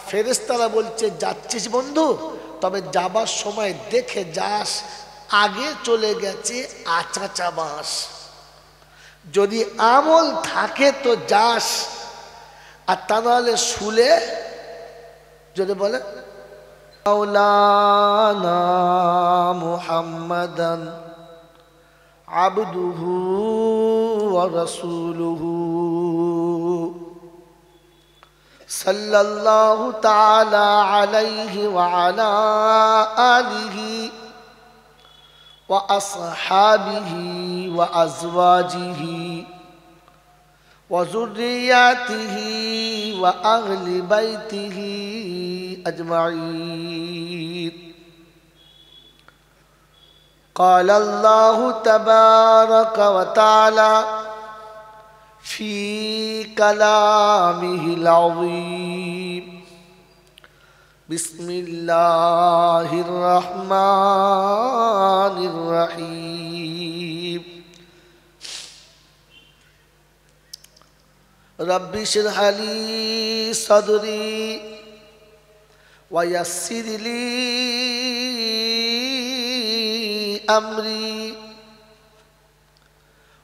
ফেরেশতারা বলছে যাচ্ছিস বন্ধু, তবে যাবার সময় দেখে যাস আগে চলে গেছে আচাচা বাঁশ, যদি আমল থাকে তো যাস, আর তা নাহলে শুলে যদি বলে মাওলানা মুহাম্মাদান আবদুহু ওয়া রাসূলুহু সাল্লাল্লাহু তাআলা আলাইহি ওয়া আলা আলিহি ওয়া আসহাবিহি ওয়া আজওয়াজিহি ওয়া যুররিয়াতিহি ওয়া আহলি বাইতিহি আজমাইন। قال الله تبارك وتعالى في كلامه العظيم بسم الله الرحمن الرحيم رب اشرح لي صدري ويسر لي أمري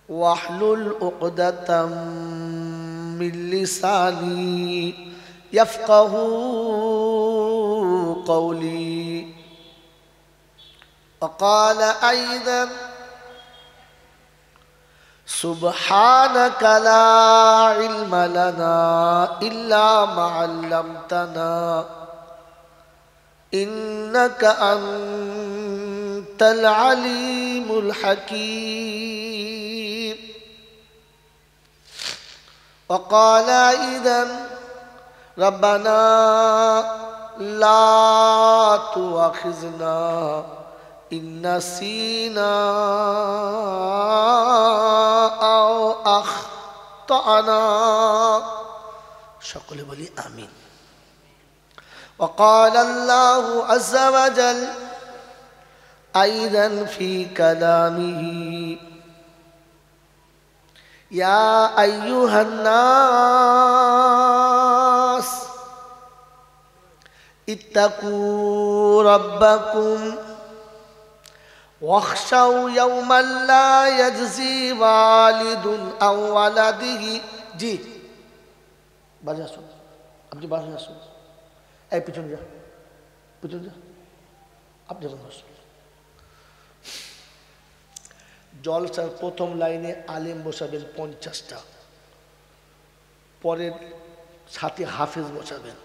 واحلل عقدة من لساني يفقه قولي. وقال أيضا سبحانك لا علم لنا إلا ما علمتنا إنك أنت العليم الحكيم. وقال أيضا ربنا لا تؤاخذنا إن نسينا أو أخطأنا সকলে বলি আমিন। وقال الله عز وجل أيضا في كلامه يا أيها الناس اتقوا ربكم واخشوا يوما لا يجزي والد عن ولده জি বাজে আসুন, আপনি বাজে আসুন, এই পিছনে যা, পিছনে যা, আপনি আসুন। জলসার প্রথম লাইনে আলেম বসাবেন 50টা, পরের সাথে হাফেজ বসাবেন,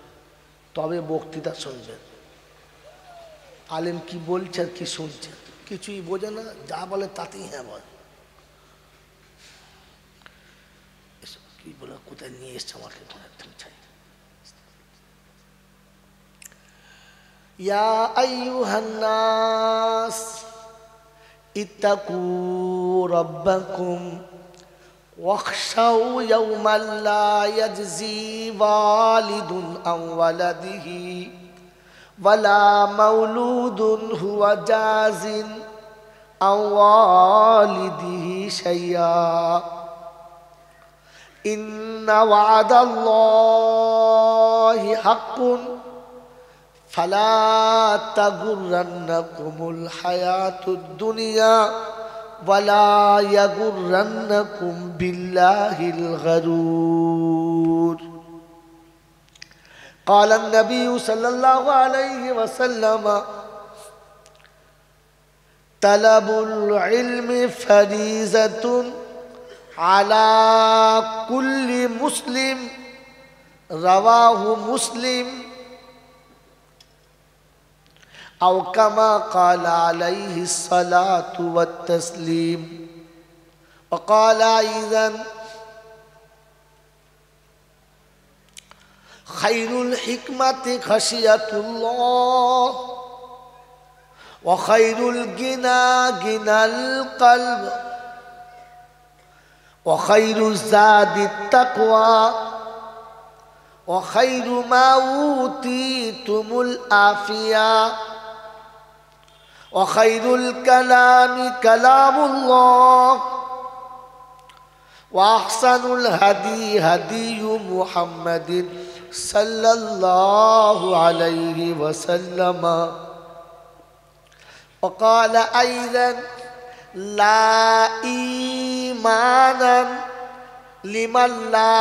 তবে বক্তৃতা শুনবেন। আলেম কি বলছে আর কি শুনছে কিছুই বোঝে না, যা বলে তাতেই হ্যাঁ বলে। কি বলে কোথায় নিয়ে এসছে আমাকে একদম চাই। ইয়া আইয়ুহান নাস اتقوا ربكم واخشوا يوما لا يجزي والد عن ولده ولا مولود هو جاز عن والده شيئا إن وعد الله حق فلا تغرنكم الحياة الدنيا ولا يغرنكم بالله الغرور. قال النبي صلى الله عليه وسلم طلب العلم فريضة على كل مسلم رواه مسلم أو كما قال عليه الصلاة والتسليم. وقال أيضا خير الحكمة خشية الله وخير الغنى غنى القلب وخير الزاد التقوى وخير ما أوتيتم العافية وخير الكلام كلام الله وأحسن الهدي هدي محمد सल्लल्लाहु अलैहि वसल्लम। وقال أيضا لا إيمان لمن لا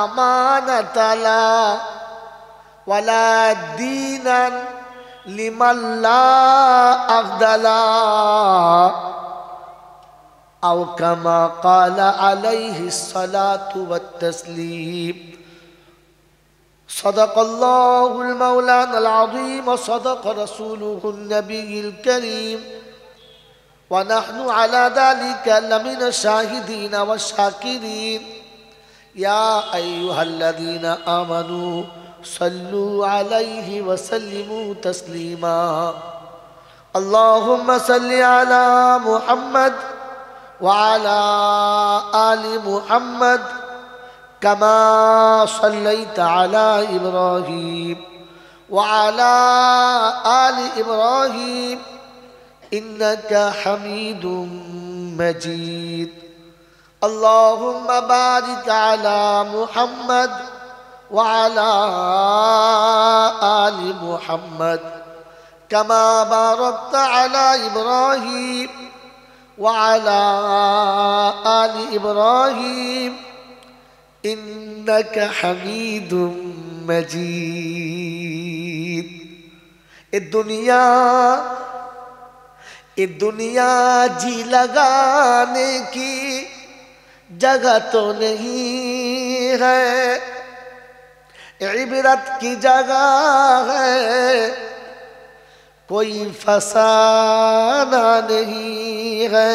أمانة له ولا دينا لمن لا عهد له أو كما قال عليه الصلاة والتسليم. صدق الله المولانا العظيم وصدق رسوله النبي الكريم ونحن على ذلك لمن الشاهدين والشاكرين. يا أيها الذين آمنوا صلوا عليه وسلموا تسليما. اللهم صل على محمد وعلى آل محمد كما صليت على إبراهيم وعلى آل إبراهيم إنك حميد مجيد. اللهم بارك على محمد وعلى آل محمد كما باركت على إبراهيم وعلى آل إبراهيم إنك حميد مجيد. दुनिया जी लगाने की जगह तो नहीं है, इबरत की जगह है, कोई फसाना नहीं है।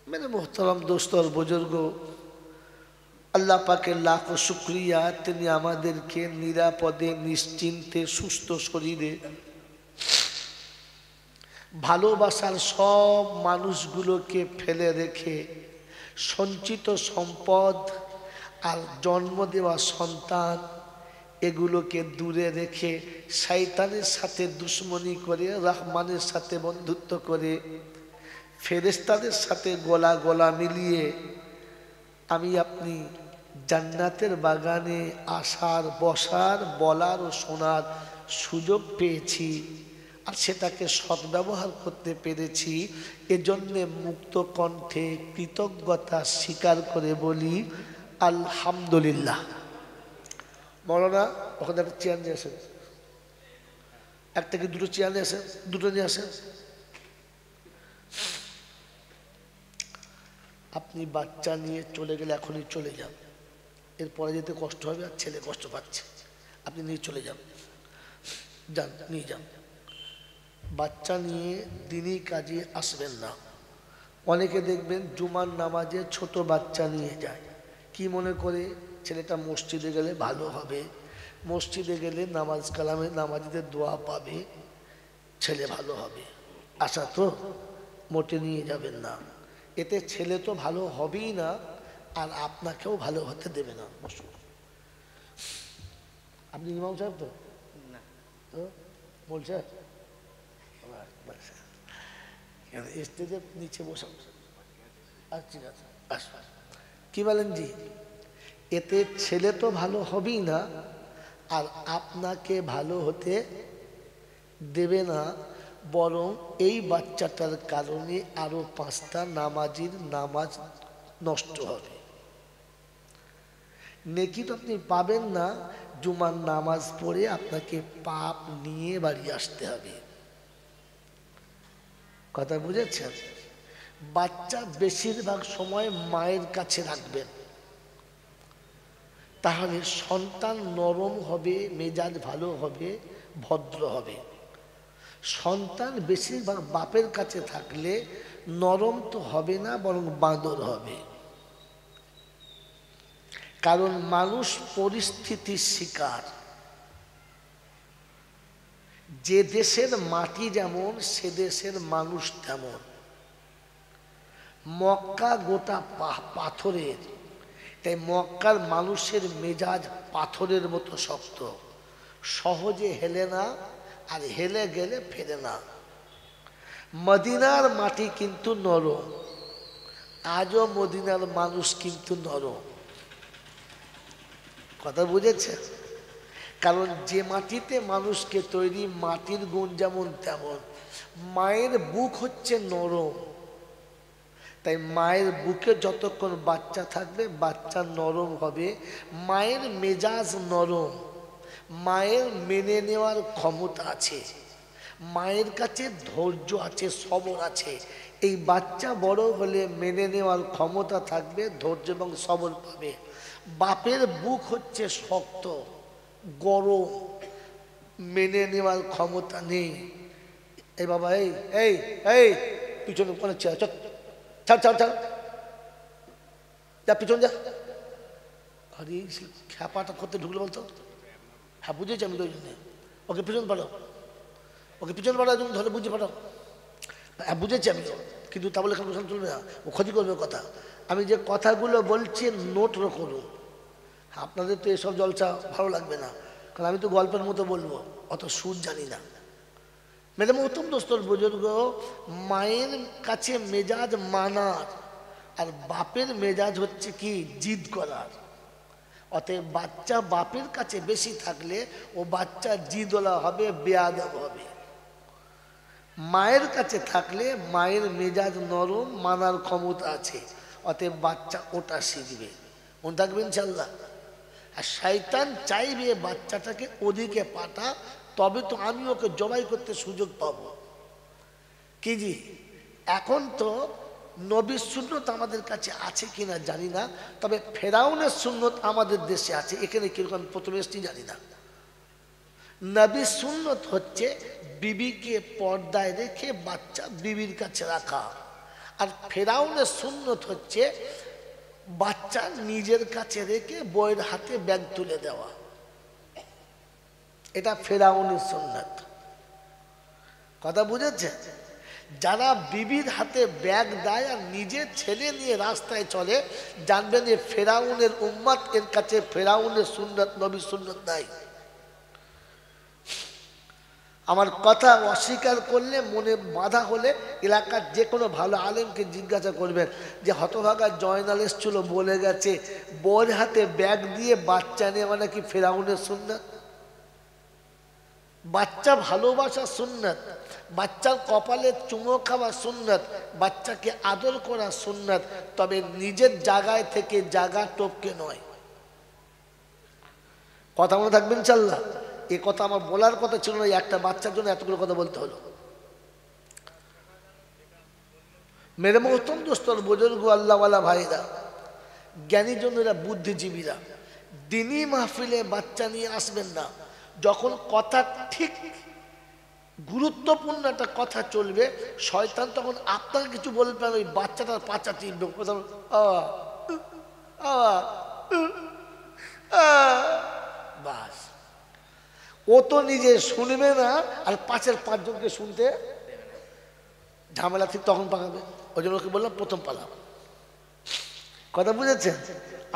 मेरे मोहतरम दोस्तों और बुजुर्गों, আল্লাহ পাকের লাখো শুকরিয়া, তিনি আমাদেরকে নিরাপদে নিশ্চিন্তে সুস্থ শরীরে ভালোবাসার সব মানুষগুলোকে ফেলে রেখে সঞ্চিত সম্পদ আর জন্ম দেওয়া সন্তান এগুলোকে দূরে রেখে শয়তানের সাথে দুশ্মনী করে রহমানের সাথে বন্ধুত্ব করে ফেরেশতাদের সাথে গলা গলা মিলিয়ে আমি আপনি জান্নাতের বাগানে আসার, বসার, বলার ও শোনার সুযোগ পেয়েছি আর সেটাকে সদ্ব্যবহার করতে পেরেছি। এজন্যে মুক্ত কণ্ঠে কৃতজ্ঞতা স্বীকার করে বলি আলহামদুলিল্লাহ। মৌলানা ওখানে একটা চেয়ার নিয়ে আসেন, একটা কি দুটো চেয়ার নিয়ে আসেন, দুটো নিয়ে আসেন। আপনি বাচ্চা নিয়ে চলে গেলে এখনই চলে যান, এরপরে যেতে কষ্ট হবে আর ছেলে কষ্ট পাচ্ছে, আপনি নিয়ে চলে যান, যান নিয়ে যান। বাচ্চা নিয়ে দিনই কাজে আসবেন না। অনেকে দেখবেন জুমার নামাজে ছোট বাচ্চা নিয়ে যায়, কি মনে করে ছেলেটা মসজিদে গেলে ভালো হবে, মসজিদে গেলে নামাজ কালামে নামাজিদের দোয়া পাবে, ছেলে ভালো হবে। আশা তো মোটে নিয়ে যাবেন না, এতে ছেলে তো ভালো হবেই না আর আপনাকেও ভালো হতে দেবে না। আপনি ইমাম সাহেব তো না, তো বলছেন স্টেজের নিচে বসে ঠিক আছে, কি বলেন জি? এতে ছেলে তো ভালো হবেই না আর আপনাকে ভালো হতে দেবে না, বরং এই বাচ্চাটার কারণে আরো 5টা নামাজির নামাজ নষ্ট হবে। নেকি তো আপনি পাবেন না, জুমার নামাজ পড়ে আপনাকে পাপ নিয়ে বাড়ি আসতে হবে। কথা বুঝেছেন? বাচ্চা বেশিরভাগ সময় মায়ের কাছে রাখবেন, তাহলে সন্তান নরম হবে, মেজাজ ভালো হবে, ভদ্র হবে। সন্তান বেশিরভাগ বাপের কাছে থাকলে নরম তো হবে না, বরং বাঁদর হবে। কারণ মানুষ পরিস্থিতির শিকার। যে দেশের মাটি যেমন সে দেশের মানুষ তেমন। মক্কা গোটা পাথরের, তাই মক্কার মানুষের মেজাজ পাথরের মতো শক্ত, সহজে হেলে না, আর হেলে গেলে ফেরে না। মদিনার মাটি কিন্তু নরম, আজও মদিনার মানুষ কিন্তু নরম। কথা বুঝেছে? কারণ যে মাটিতে মানুষকে তৈরি, মাটির গুণ যেমন তেমন। মায়ের বুক হচ্ছে নরম, তাই মায়ের বুকে যতক্ষণ বাচ্চা থাকবে বাচ্চা নরম হবে। মায়ের মেজাজ নরম, মায়ের মেনে নেওয়ার ক্ষমতা আছে, মায়ের কাছে ধৈর্য আছে, সবর আছে। এই বাচ্চা বড় হলে মেনে নেওয়ার ক্ষমতা থাকবে, ধৈর্য এবং সবর পাবে। বাপের বুক হচ্ছে শক্ত, গরম, মেনে নেওয়ার ক্ষমতা নেই। এই বাবা, এই এই এই পিছনে কোন ছাড় ছাড় ছাড়, যা পিছন যা। আরে খ্যাপাটা করতে ঢুকলো বলতো। হ্যাঁ বুঝেছি আমি, ওই জন্য ওকে পিছন পাঠাও, ওকে পিছন পাঠাও, তুমি ধরে বুঝে পাঠাও। হ্যাঁ বুঝেছি আমি, কিন্তু তা বলে এখন চলবে না, ও ক্ষতি করবে কথা। আমি যে কথাগুলো বলছি নোট করুন। আপনাদের তো এসব জলসা ভালো লাগবে না, কারণ আমি তো গল্পের মতো বলবো, অত সুর জানি না। মেরে মহতম দোস্তর বুজুর্গ, মায়ের কাছে মেজাজ মানার, আর বাপের মেজাজ হচ্ছে কি জিদ করার। অতএব বাচ্চা বাপের কাছে বেশি থাকলে ও বাচ্চা জিদওয়ালা হবে, বেয়াদব হবে। মায়ের কাছে থাকলে মায়ের মেজাজ নরম, মানার ক্ষমতা আছে, অতএব বাচ্চা ওটা শিখবে। মনে থাকবে ইনশাল্লাহ। আর শয়তান চাইবে বাচ্চাটাকে ওদিকে পাঠা, তবে তো আমি ওকে জবাই করতে সুযোগ পাবো। কি জি, এখন তো নবীর সুন্নত আমাদের কাছে আছে কিনা জানি না, তবে ফেরাউনের সুন্নত আমাদের দেশে আছে। এখানে কিরকম প্রথমে এসছি জানি না। নবীর সুন্নত হচ্ছে বিবিকে পর্দায় রেখে বাচ্চা বিবির কাছে রাখা, আর ফেরাউনের সুন্নত হচ্ছে বাচ্চা নিজের কাছে রেখে বইয়ের হাতে ব্যাগ তুলে দেওয়া। এটা ফেরাউনের সুন্নত। কথা বুঝেছে? যারা বিবির হাতে ব্যাগ দেয় আর নিজের ছেলে নিয়ে রাস্তায় চলে, জানবেন যে ফেরাউনের উম্মত, এর কাছে ফেরাউনের সুন্নত, নবীর সুন্নত নাই। আমার কথা অস্বীকার করলে, মনে বাধা হলে এলাকার যে কোনো ভালো আলেমকে জিজ্ঞাসা করবেন যে হতভাগা জয়নাল এসছিল বলে গেছে বউয়ের হাতে ব্যাগ দিয়ে বাচ্চা নেওয়া নাকি ফেরাউনের সুন্নত। বাচ্চা ভালোবাসা সুন্নত, বাচ্চার কপালে চুমো খাওয়া সুন্নত, বাচ্চাকে আদর করা সুন্নত, তবে নিজের জায়গায় থেকে জায়গা টপকে নয়। কথা মনে থাকবেন ইনশাল্লাহ। এ কথা আমার বলার কথা ছিল না, একটা বাচ্চার জন্য এতগুলো কথা বলতে হলো। মেরে মহতম দোস্তর বুজুর্গ, আল্লাহওয়ালা ভাইরা, জ্ঞানীজনেরা, বুদ্ধিজীবীরা, দিনী মাহফিলে বাচ্চা নিয়ে আসবেন না। যখন কথা ঠিক গুরুত্বপূর্ণ একটা কথা চলবে, শয়তান তখন আপনাকে কিছু বলবে, ওই বাচ্চাটার পাচা চিনবে, বাস। ও তো নিজে শুনবে না, আর পাঁচের পাঁচজনকে শুনতে ঝামেলা ঠিক তখন পাকাবে। ওই জন্য ওকে বললাম প্রথম পালাম। কথা বুঝেছেন?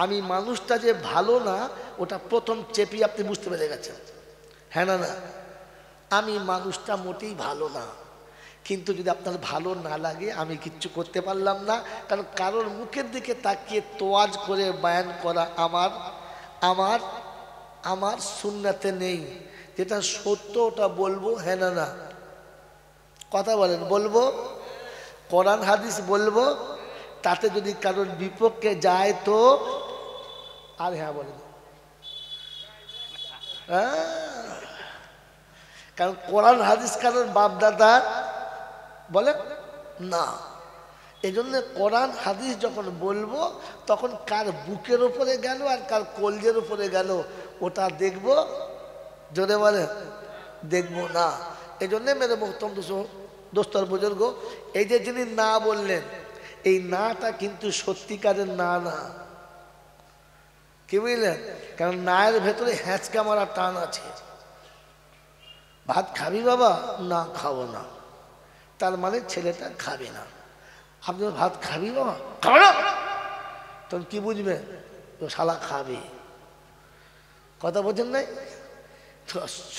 আমি মানুষটা যে ভালো না, ওটা প্রথম চেপি আপনি বুঝতে পেরে গেছেন। হ্যাঁ না? না, আমি মানুষটা মোটেই ভালো না, কিন্তু যদি আপনার ভালো না লাগে আমি কিচ্ছু করতে পারলাম না। কারণ কারোর মুখের দিকে তাকিয়ে তোয়াজ করে বয়ান করা আমার আমার আমার সুন্নাতে নেই। যেটা সত্য ওটা বলবো। হ্যাঁ না? না, কথা বলেন, বলবো। কোরআন হাদিস বলবো, তাতে যদি কারোর বিপক্ষে যায় তো আর হ্যাঁ বলেন। কারণ কোরআন হাদিস কারোর বাপদাদা বলে না। এই জন্য কোরআন হাদিস যখন বলবো, তখন কার বুকের উপরে গেল আর কার কলজের উপরে গেল ওটা দেখবো। জোরে বলে দেখবো না। এই জন্যে মেরে মোহতম দোস্তর বুজুর্গ, এই যে যিনি না বললেন, এই নাটা কিন্তু সত্যিকারের না না। কি বুঝলেন? কারণ নায়ের ভেতরে হ্যাঁচকা মারা টান আছে। ভাত খাবি বাবা? না, খাবো না, তার মানে ছেলেটা খাবে না। আপনি ভাত খাবি বাবা? খাবো না, তখন কি বুঝবে? তো শালা খাবে। কথা বলছেন নাই?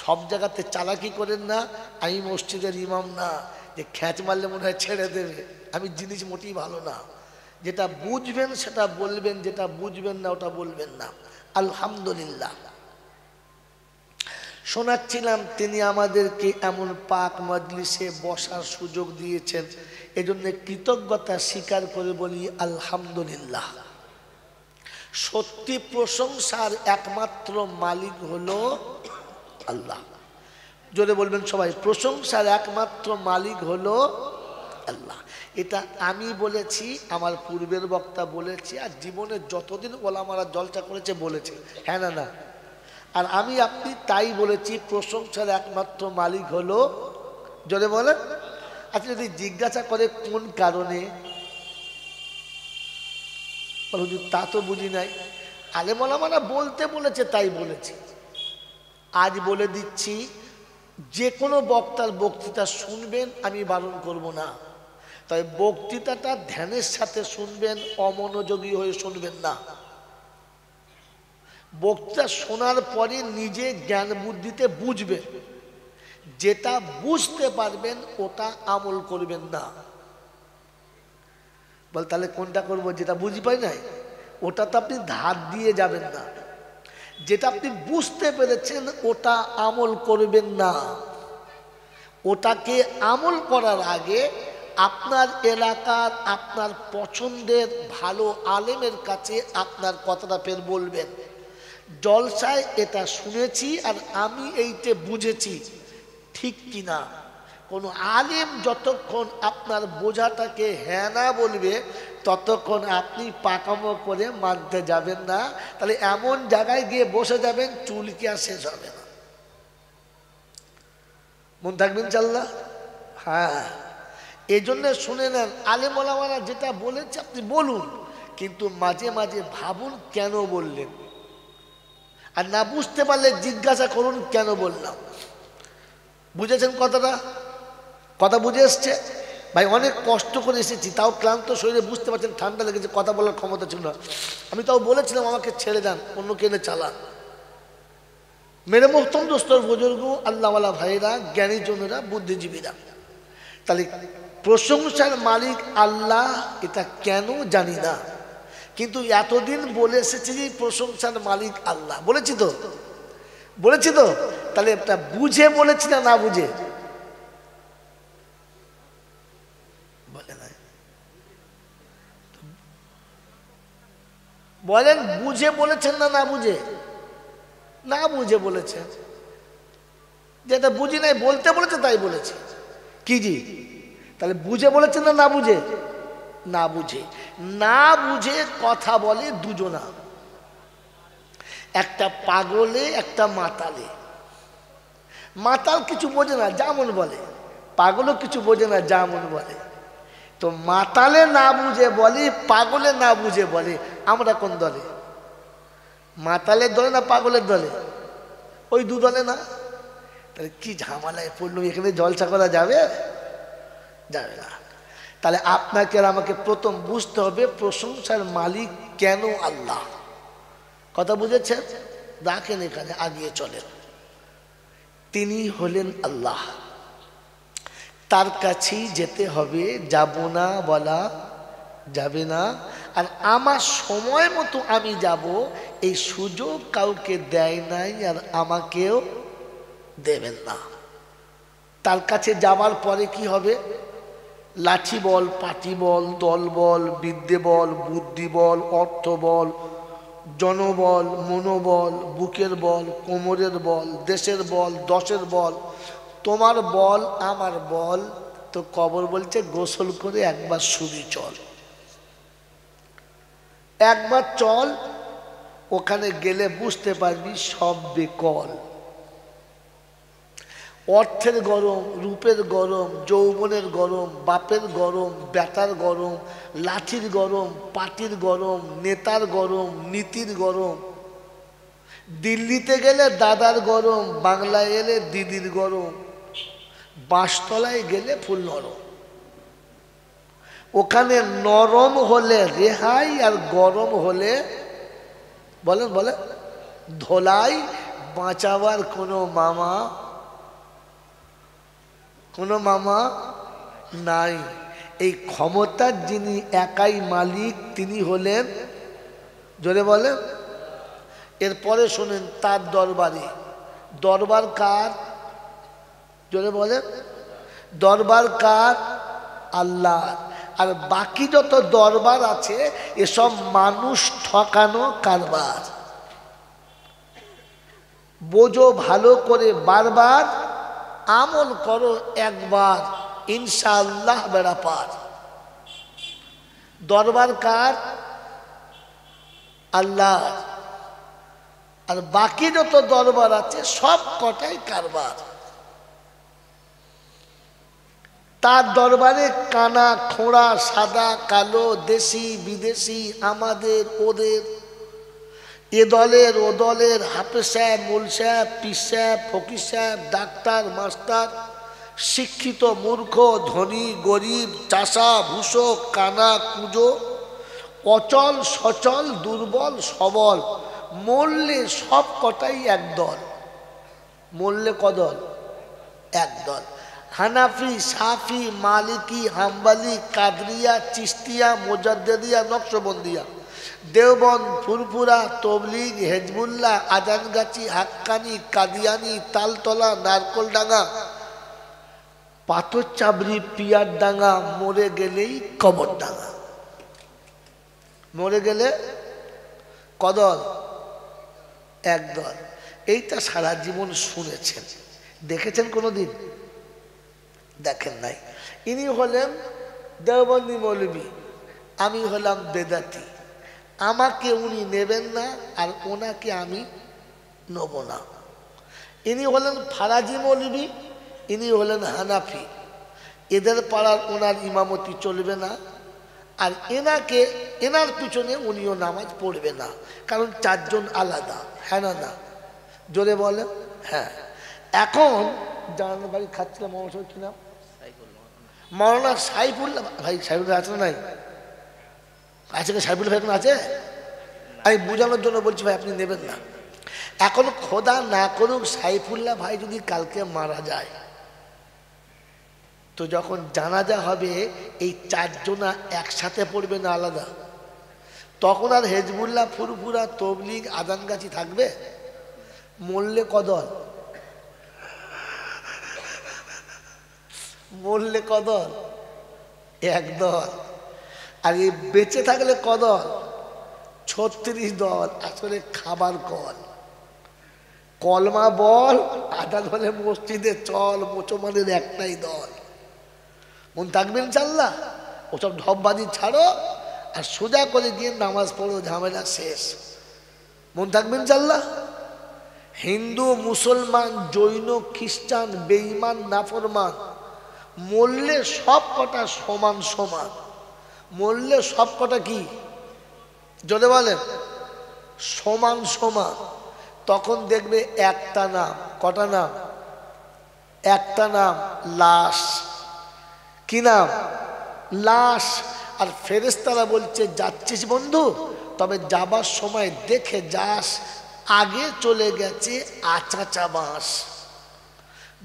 সব জায়গাতে চালাকি করেন না। আমি মসজিদের ইমাম না যে খ্যাচ মারলে মনে হয় ছেড়ে দেবে। আমি জিনিস মোটেই ভালো না। যেটা বুঝবেন সেটা বলবেন, যেটা বুঝবেন না ওটা বলবেন না। আলহামদুলিল্লাহ। শোনাচ্ছিলাম তিনি আমাদেরকে এমন পাক মজলিসে বসার সুযোগ দিয়েছেন, এজন্য কৃতজ্ঞতা স্বীকার করে বলি আলহামদুলিল্লাহ। সত্যি প্রশংসার একমাত্র মালিক হলো আল্লাহ। জোরে বলবেন সবাই, প্রশংসার একমাত্র মালিক হলো আল্লাহ। এটা আমি বলেছি, আমার পূর্বের বক্তা বলেছি, আর জীবনে যতদিন ওলামারা জলসা করেছে বলেছে, হ্যাঁ না না? আর আমি আপনি তাই বলেছি, প্রশংসার একমাত্র মালিক হলো, জোরে বলেন। আচ্ছা, যদি জিজ্ঞাসা করে কোন কারণে, হুজুর তা তো বুঝি নাই। আলেম ওলামারা বলতে বলেছে তাই বলেছি। আজ বলে দিচ্ছি, যে কোনো বক্তার বক্তৃতা শুনবেন, আমি বারণ করব না, তবে বক্তৃতাটা ধ্যানের সাথে শুনবেন, অমনোযোগী হয়ে শুনবেন না। বক্তৃতা শোনার পরে নিজে জ্ঞান বুদ্ধিতে বুঝবেন, যেটা বুঝতে পারবেন ওটা আমল করবেন না। বল তাহলে কোনটা করবো? যেটা বুঝি পাই নাই ওটা তো আপনি ধার দিয়ে যাবেন না। যেটা আপনি বুঝতে পেরেছেন ওটা আমল করবেন না। ওটাকে আমল করার আগে আপনার এলাকার, আপনার পছন্দের ভালো আলেমের কাছে আপনার কথাটা ফের বলবেন, জলসায় এটা শুনেছি আর আমি এইটা বুঝেছি, ঠিক কিনা। কোনো আলেম যতক্ষণ আপনার বোঝাটাকে হ্যাঁ না বলবে, ততক্ষণ আপনি পাকামো করে মানতে যাবেন না। তাহলে এমন জায়গায় গিয়ে বসে যাবেন, চুলকি আর শেষ হবে না। মন থাকবেন চাল্লা? হ্যাঁ, এই জন্য শুনে নেন, আলেম ওলামারা যেটা বলেছে আপনি বলুন, কিন্তু মাঝে মাঝে ভাবুন কেন বললেন, আর না বুঝতে পারলে জিজ্ঞাসা করুন কেন বললাম। বুঝেছেন কথাটা? কথা বুঝে এসছে ভাই? অনেক কষ্ট করে এসেছি, তাও ক্লান্ত শরীরে, বুঝতে পারছেন ঠান্ডা লেগেছে, কথা বলার ক্ষমতা ছিল না। আমি তাও বলেছিলাম আমাকে ছেড়ে দেন, অন্য কেনে চালান। মেরে মোহতম দোস্তর বুজুর্গ, আল্লাহওয়ালা ভাইরা, জ্ঞানী জনেরা, বুদ্ধিজীবীরা, তাহলে প্রশংসার মালিক আল্লাহ এটা কেন জানি না, কিন্তু এতদিন বলে এসেছি যে প্রশংসার মালিক আল্লাহ। বলেছি তো? বলেছি তো? তাহলে এটা বুঝে বলেছি না না বুঝে? বলে না, বলেন বুঝে বলেছেন না না বুঝে? না বুঝে বলেছেন। যেটা বুঝি নাই বলতে বলেছে তাই বলেছে। কি জি? তাহলে বুঝে বলেছেন না না বুঝে? না বুঝে। না বুঝে কথা বলে দুজনা, একটা পাগলে একটা মাতালে। মাতাল কিছু বোঝে না, যেমন বলে, পাগলও কিছু বোঝে না, যেমন বলে। তো মাতালে না বুঝে বলে, পাগলে না বুঝে বলে। আমরা কোন দলে? মাতালের দলে না পাগলের দলে? ওই দু দলে না? তাহলে কি ঝামেলায় পড়লো, এখানে জলসা করা যাবে? যাবে না। তাহলে আপনাকে আর আমাকে প্রথম বুঝতে হবে প্রশংসার মালিক কেন আল্লাহ। কথা বুঝেছেন? রাখেন এখানে, আগিয়ে চলেন। তিনি হলেন আল্লাহ, তার কাছেই যেতে হবে, যাব না বলা যাবে না। আর আমার সময় মতো আমি যাব, এই সুযোগ কাউকে দেয় নাই আর আমাকেও দেবেন না। তার কাছে যাবার পরে কি হবে? লাঠি বল, পাটি বল, দল বল, বিদ্যে বল, বুদ্ধি বল, অর্থ বল, জনবল, মনোবল, বুকের বল, কোমরের বল, দেশের বল, দশের বল, তোমার বল, আমার বল। তো কবর বলছে গোসল করে একবার শুবি চল, একবার চল, ওখানে গেলে বুঝতে পারবি সব বেকল। অর্থের গরম, রূপের গরম, যৌবনের গরম, বাপের গরম, বেটার গরম, লাঠির গরম, পাটির গরম, নেতার গরম, নীতির গরম। দিল্লিতে গেলে দাদার গরম, বাংলায় এলে দিদির গরম, বাঁশতলায় গেলে ফুল নরম। ওখানে নরম হলে রেহাই, আর গরম হলে বলেন বলেন ধোলাই। বাঁচাবার কোনো মামা নাই। এই ক্ষমতার যিনি একাই মালিক তিনি হলেন, জোরে বলেন। এরপরে শোনেন তার দরবারে, দরবার কার? জোরে বলেন, দরবার কার? আল্লাহ। আর বাকি যত দরবার আছে এসব মানুষ ঠকানো কারবার। বোঝো ভালো করে, বারবার আমল করো একবার, ইনশাআল্লাহ বেড়া পার। দরবার কার? আল্লাহ। আর বাকি যত দরবার আছে সব কটাই কারবার। তার দরবারে কানা খোঁড়া, সাদা কালো, দেশি বিদেশি, আমাদের ওদের, এ দলের ও দলের, হাফেজ সাহেব, মোল সাহেব, পীর সাহেব, ফকির সাহেব, ডাক্তার মাস্টার, শিক্ষিত মূর্খ, ধনী গরিব, চাষা ভূষক, কানা কুজো, অচল সচল, দুর্বল সবল, মরলে সব কটাই একদল। মরলে কদল? একদল। হানাফি, সাফি, মালিকি, হাম্বালি, কাদরিয়া, চিস্তিয়া, মোজাদ্দেদিয়া, নকশবন্দিয়া, দেওবন্দ, ফুরফুরা, তবলিগ, হেজবুল্লাহ, আজানগাছি, হাক্কানি, কাদিয়ানি, তালতলা, নারকলডাঙ্গা, পাথর চাবড়ি, পিয়ার ডাঙ্গা, মরে গেলেই কবর ডাঙ্গা। মরে গেলে কদল? একদল। এইটা সারা জীবন শুনেছেন, দেখেছেন কোনোদিন? দেখেন নাই। ইনি হলেন দেওবন্দি মৌলবী, আমি হলাম বেদাতি। আমাকে উনি নেবেন না আর ওনাকে আমি নেব না। ইনি হলেন ফারাজি মৌলবী, ইনি হলেন হানাফি। এদের পাড়ার ওনার ইমামতি চলবে না, আর এনাকে এনার পিছনে উনিও নামাজ পড়বে না, কারণ চারজন আলাদা। হ্যাঁ না? না জোরে বলে। হ্যাঁ। এখন জানার বাড়ি খাচ্ছিলাম, আমার কি নাম? মৌলানা সাইফুল্লাহ ভাই। সাইফুল্লাহ আছে না? নাই আছে? সাইফুল্লাহ ভাই এখন আছে? আমি বোঝানোর জন্য বলছি ভাই, আপনি নেবেন না। এখন খোদা না করুক সাইফুল্লাহ ভাই যদি কালকে মারা যায়, তো যখন জানাজা হবে এই চারজনা একসাথে পড়বে না আলাদা? তখন আর হেজবুল্লাহ, ফুরফুরা, তবলিগ, আদানগাছি থাকবে? মরলে কদল? মরলে কদল? একদল। আর এই বেঁচে থাকলে কদল? 36 দল। আসলে খাবার কল, কলমা বল, আদান বলে মসজিদে চল, মুসলমানের একটাই দল। মন থাকবে ইনশাল্লাহ? ওসব ঢপবাজি ছাড়ো আর সোজা করে গিয়ে নামাজ পড়ো, ঝামেলা শেষ। মন থাকবে ইনশাল্লাহ? হিন্দু, মুসলমান, জৈন, খ্রিস্টান, বেঈমান, নাফরমান, মরলে সব কটা সমান সমান। মরলে সব কটা কি? যদি বলেন সমান সমান। তখন দেখবে একটা নাম। কটা নাম? একটা নাম, লাশ। কি নাম? লাশ। আর ফেরেশতারা বলছে যাচ্ছিস বন্ধু, তবে যাবার সময় দেখে যাস আগে চলে গেছে আচাচা বাঁশ।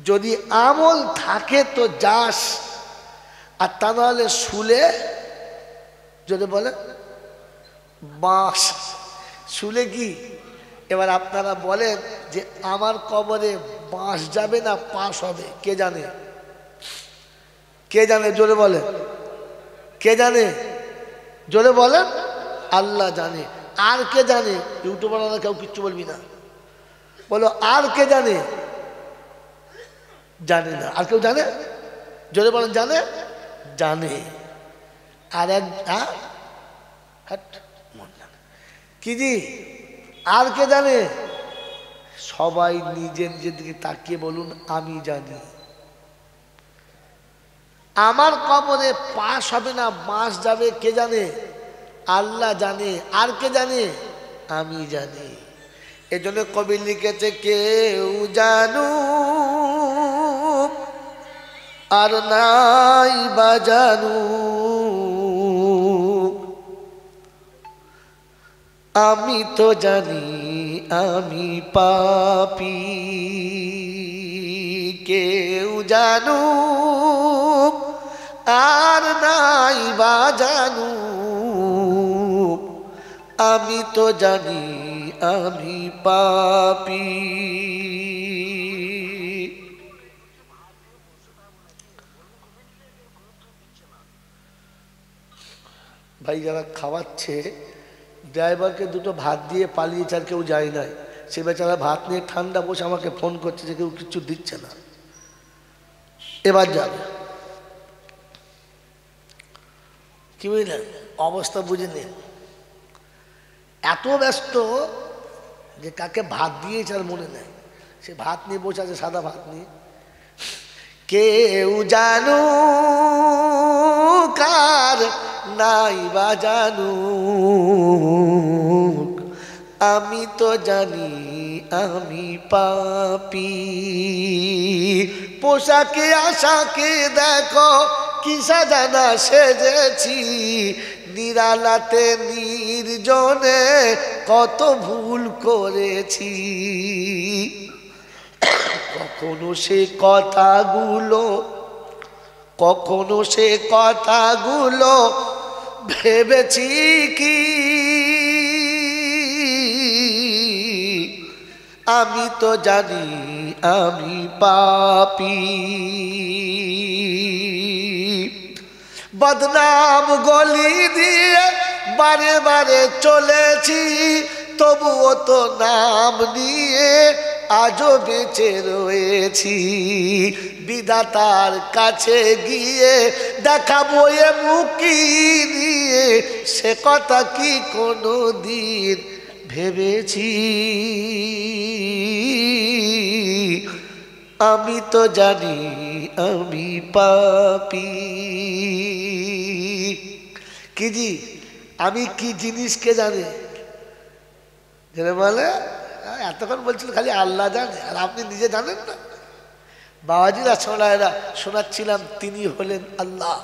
যদি আমল থাকে তো যাস, আর তা নাহলে শুলে, যদি বলে বাঁশ। শুলে কি? এবার আপনারা বলেন যে আমার কবরে বাঁশ যাবে না পাশ হবে? কে জানে? কে জানে? জোরে বলেন। কে জানে? জোরে বলেন। আল্লাহ জানে। আর কে জানে? ইউটিউবাররা কেউ কিচ্ছু বলবি না, বলো আর কে জানে? জানে না। আর কেউ জানে? জোরে বলেন। জানে? জানে। আর এক কি জি? আর কে জানে? সবাই নিজের নিজের দিকে তাকিয়ে বলুন আমি জানি। আমার কবরে পাশ হবে না বাঁশ যাবে কে জানে? আল্লাহ জানে। আর কে জানে? আমি জানি। এজন্য কবি লিখেছে কেউ জানু আর নাই বাজানু, আমি তো জানি আমি পাপী। কেউ জানু আর নাই বা জানু, আমি তো জানি আমি পাপী। ভাই যারা খাওয়াচ্ছে, ড্রাইভারকে দুটো ভাত দিয়ে পালিয়েছে, আর কেউ যায় নাই। সে বেচারা ভাত নিয়ে ঠান্ডা বসে আমাকে ফোন করছে যে কেউ কিছু দিচ্ছে না। এবার যাবে, কি বুঝলেন? অবস্থা বুঝে নিন। এত ব্যস্ত যে কাকে ভাত দিয়েছে আর মনে নেই। সে ভাত নিয়ে বসে আছে, সাদা ভাত নিয়ে। কেউ জানু কার নাই বা জানু, আমি তো জানি আমি পাপী। পোশাকে আশাকে দেখো কি সাজানা সেজেছি, নিরালাতে নির্জনে কত ভুল করেছি। কখনো সে কথাগুলো ভেবেছি কি, আমি তো জানি আমি পাপী। বদনাম গলি দিয়ে বারে বারে চলেছি, তবুও তো নাম নিয়ে আজও বেঁচে রয়েছি। বিধাতার কাছে গিয়ে দেখাবো এ মুখি নিয়ে, সে কথা কি কোনো দিন ভেবেছি। আমি তো জানি আমি পাপী। কি জি, আমি কি জিনিসকে জানে জেনে বলে? এতক্ষণ বলছিল খালি আল্লাহ জানে, আর আপনি নিজে জানেন না। বাবাজিরা সোনায়রা শোনাচ্ছিলাম, তিনি হলেন আল্লাহ,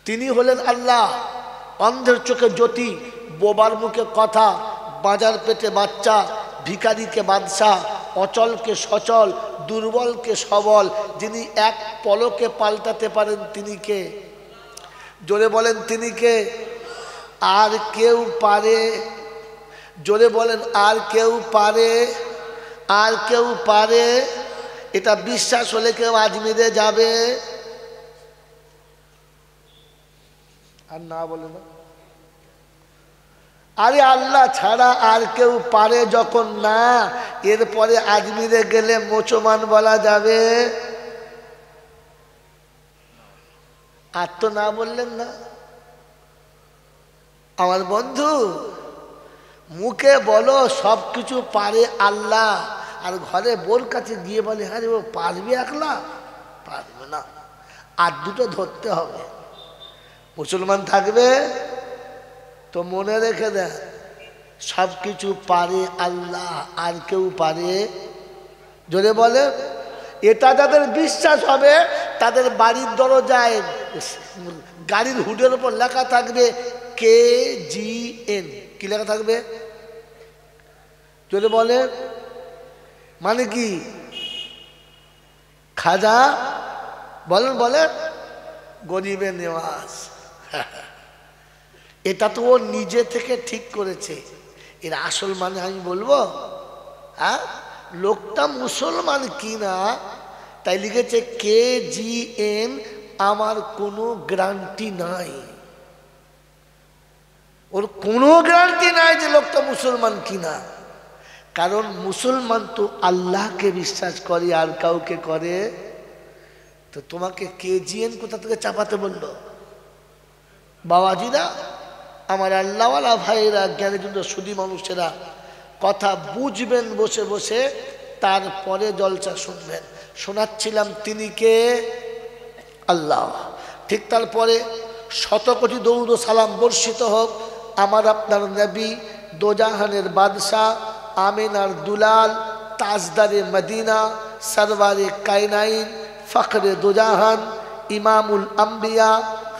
তিনি হলেন আল্লাহ। অন্ধের চোখে জ্যোতি, বোবার মুখে কথা, বাজার পেটে বাচ্চা, ভিখারিকে বাদশাহ, অচলকে সচল, দুর্বলকে সবল, যিনি এক পলকে পাল্টাতে পারেন তিনি কে? জোরে বলেন তিনি কে? আর কেউ পারে? জোরে বলেন আর কেউ পারে? আর কেউ পারে? এটা বিশ্বাস হলে কেউ আজমিরে যাবে? আর না বলে না। আরে আল্লাহ ছাড়া আর কেউ পারে যখন না, এরপরে আজমিরে গেলে মুসলমান বলা যাবে? আর তো না বললেন না। আমার বন্ধু, মুখে বলো সব কিছু পারে আল্লাহ, আর ঘরে বোর কাছে গিয়ে বলে হ্যাঁ ও পারবে একলা? পারবে না, আর দুটো ধরতে হবে। মুসলমান থাকবে তো মনে রেখে দেন, সব কিছু পারে আল্লাহ, আর কেউ পারে? জোরে বলে। এটা যাদের বিশ্বাস হবে, তাদের বাড়ির দরজায় গাড়ির হুডের উপর লেখা থাকবে KGN। কি লেখা থাকবে? জোরে বলে। মানে কি? খাজা বলেন বলেন, গরিবের নেওয়াজ। এটা তো ও নিজে থেকে ঠিক করেছে। এর আসল মানে আমি বলবো? হ্যাঁ, লোকটা মুসলমান কিনা তাই লিখেছে KGN। আমার কোনো গ্যারান্টি নাই, ওর কোনো গ্যারান্টি নাই যে লোকটা মুসলমান কিনা। কারণ মুসলমান তো আল্লাহকে বিশ্বাস করে, আর কাউকে করে? তো তোমাকে KGN কোথা থেকে চাপাতে বললো? বাবাজিরা, আমার আল্লাহওয়ালা ভাইয়েরা, জ্ঞানীজুন্দ সুধী মানুষেরা, কথা বুঝবেন বসে বসে, তারপরে জলসা শুনবেন। শোনাচ্ছিলাম তিনি কে? আল্লাহ। ঠিক তারপরে শতকোটি দরুদ ও সালাম বর্ষিত হোক আমার আপনার নবী, দোজাহানের বাদশাহ, আমিনার দুলাল, তাজদারে মদিনা, সরওয়ারে কায়নাইন, ফখরে দোজাহান, ইমামুল আম্বিয়া,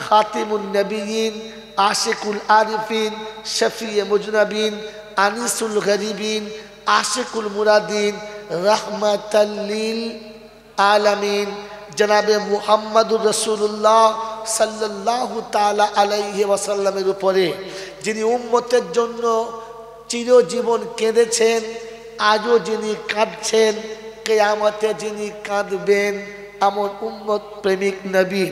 খাতিমুন নবিয়িন, আশিকুল আরিফিন, শফিয়ে মুজনবিন, আনিসুল গরিবিন, আশিকুল মুরাদিন, রহমাতাল লিল আলামিন, জনাবে মুহাম্মাদুর রাসূলুল্লাহ সাল্লাল্লাহু তাআলা আলাইহি ওয়াসাল্লামের উপরে, যিনি উম্মতের জন্য চিরজীবন কেঁদেছেন, আজও যিনি কাঁদছেন, কিয়ামতে যিনি কাঁদবেন, এমন উম্মত প্রেমিক নবী,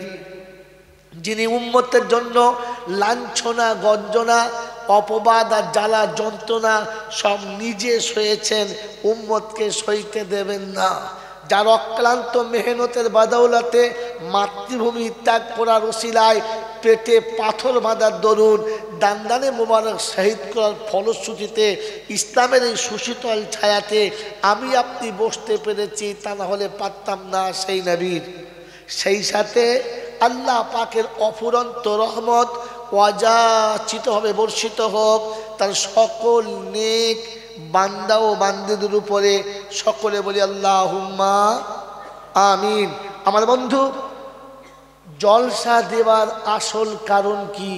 যিনি উম্মতের জন্য লাঞ্ছনা, গঞ্জনা, অপবাদ আর জ্বালা যন্ত্রণা সব নিজে সয়েছেন, উম্মতকে সইতে দেবেন না। যার অক্লান্ত মেহনতের বাদৌলতে মাতৃভূমি ত্যাগ করার ওসিলায় পেটে পাথর বাঁধার দরুন দান্দানে মোবারক শহীদ করার ফলশ্রুতিতে ইসলামের এই সুশীতল ছায়াতে আমি আপনি বসতে পেরেছি, তা না হলে পারতাম না সেই নবীর। সেই সাথে আল্লাহ পাকের অফুরন্ত রহমত ওয়াজাচিত হবে, বর্ষিত হোক তার সকল নেক বান্দা ও বান্দীদের উপরে। সকলে বলি আল্লাহুম্মা আমিন। আমার বন্ধু, জলসা দেওয়ার আসল কারণ কি?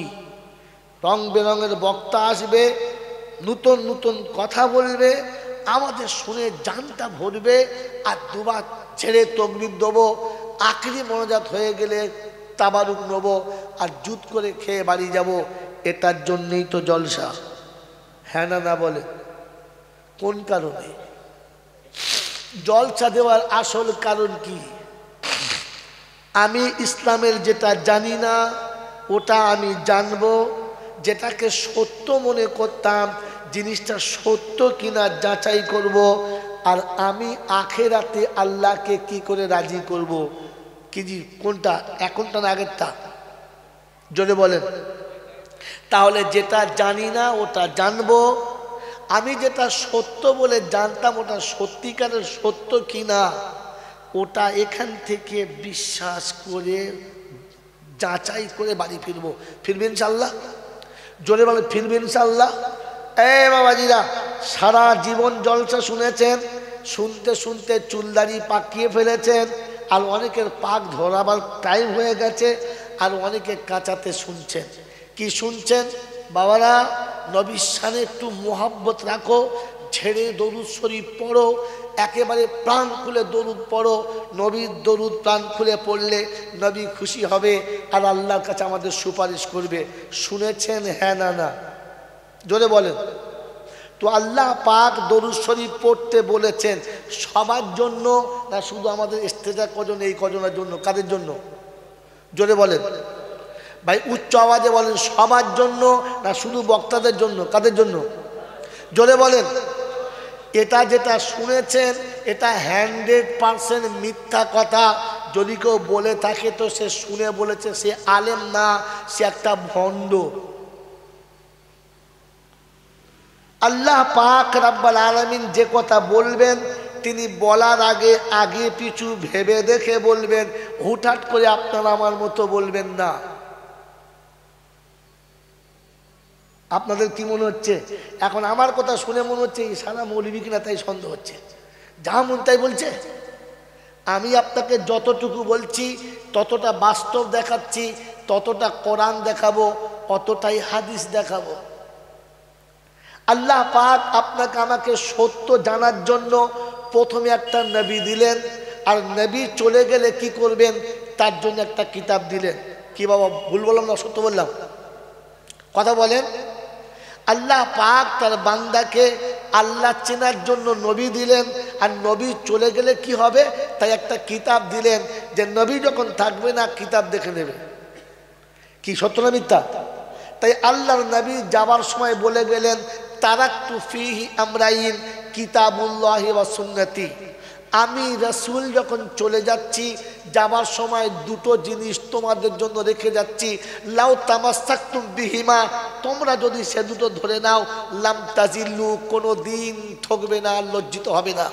রং বেরঙের বক্তা আসবে, নতুন নতুন কথা বলবে, আমাদের শুনে জানটা ভরবে, আর দুবার ছেড়ে তকবীর দেবো, আখরি মোনাজাত হয়ে গেলে তাবারুক নেব, আর জুত করে খেয়ে বাড়ি যাব। এটার জন্যই তো জলসা, হ্যাঁ না? না বলে কোন কারণে? জলসা দেওয়ার আসল কারণ কি? আমি ইসলামের যেটা জানি না ওটা আমি জানবো, যেটাকে সত্য মনে করতাম জিনিসটা সত্য কিনা যাচাই করব, আর আমি আখেরাতে আল্লাহকে কি করে রাজি করব। কি জি, কোনটা? এখনটা না আগেরটা? জোরে বলেন। তাহলে যেটা জানি না ওটা জানবো, আমি যেটা সত্য বলে জানতাম ওটা সত্যিকারের সত্য কিনা ওটা এখান থেকে বিশ্বাস করে যাচাই করে বাড়ি ফিরবো। ফিরবেন ইনশাআল্লাহ? জোরে বলে ফিরবেন ইনশাআল্লাহ? এই বাবাজিরা, সারা জীবন জলসা শুনেছেন, শুনতে শুনতে চুলদাড়ি পাকিয়ে ফেলেছেন, আর অনেকের পাক ধরাবার টাইম হয়ে গেছে, আর অনেকে কাঁচাতে শুনছেন। কি শুনছেন বাবারা? নবীর শানে একটু মোহাব্বত রাখো, ছেড়ে দরুদ শরীফ পড়ো, একেবারে প্রাণ খুলে দরুদ পড়ো। নবীর দরুদ প্রাণ খুলে পড়লে নবী খুশি হবে, আর আল্লাহর কাছে আমাদের সুপারিশ করবে। শুনেছেন হ্যাঁ না? না জোরে বলেন। তো আল্লাহ পাক দরুদ শরীফ পড়তে বলেছেন সবার জন্য না শুধু আমাদের ইস্তেজা কজন, এই কজনের জন্য? কাদের জন্য? জোরে বলেন ভাই, উচ্চ আওয়াজে বলেন। সবার জন্য না শুধু বক্তাদের জন্য? কাদের জন্য? জোরে বলেন। এটা যেটা শুনেছেন এটা 100% মিথ্যা কথা। যদি কেউ বলে থাকে তো সে শুনে বলেছে, সে আলেম না, সে একটা ভণ্ড। আল্লাহ পাক রাব্বুল আলামিন যে কথা বলবেন তিনি বলার আগে আগে পিছু ভেবে দেখে বলবেন, হুটহাট করে আপনারা আমার মতো বলবেন না। আপনাদের কি মনে হচ্ছে? এখন আমার কথা শুনে মনে হচ্ছে এই সারা মৌলবী কিনা, তাই সন্দেহ হচ্ছে। যা মন তাই বলছে। আমি আপনাকে যতটুকু বলছি ততটা বাস্তব দেখাচ্ছি, ততটা কোরআন দেখাবো, অতটাই হাদিস দেখাবো। আল্লাহ পাক আপনাকে আমাকে সত্য জানার জন্য প্রথমে একটা নবী দিলেন, আর নবী চলে গেলে কি করবেন তার জন্য একটা কিতাব দিলেন। কি বাবা ভুল বললাম না সত্য বললাম? কথা বলেন। আল্লাহ পাক তার বান্দাকে আল্লাহ চেনার জন্য নবী দিলেন, আর নবী চলে গেলে কি হবে তাই একটা কিতাব দিলেন, যে নবী যখন থাকবে না কিতাব দেখে নেবে। কি সত্য না মিথ্যা? তাই আল্লাহর নবী যাবার সময় বলে গেলেন, তারাকতু ফীহি আমরাইন কিতাবুল্লাহি ওয়া সুন্নতি। আমি রাসূল যখন চলে যাচ্ছি, যাবার সময় দুটো জিনিস তোমাদের জন্য রেখে যাচ্ছি। লাউ তামাসসাকতুম বিহিমা, তোমরা যদি সে দুটো ধরে নাও, লাম তাজিল্লু, কোনো দিন ঠকবে না, লজ্জিত হবে না।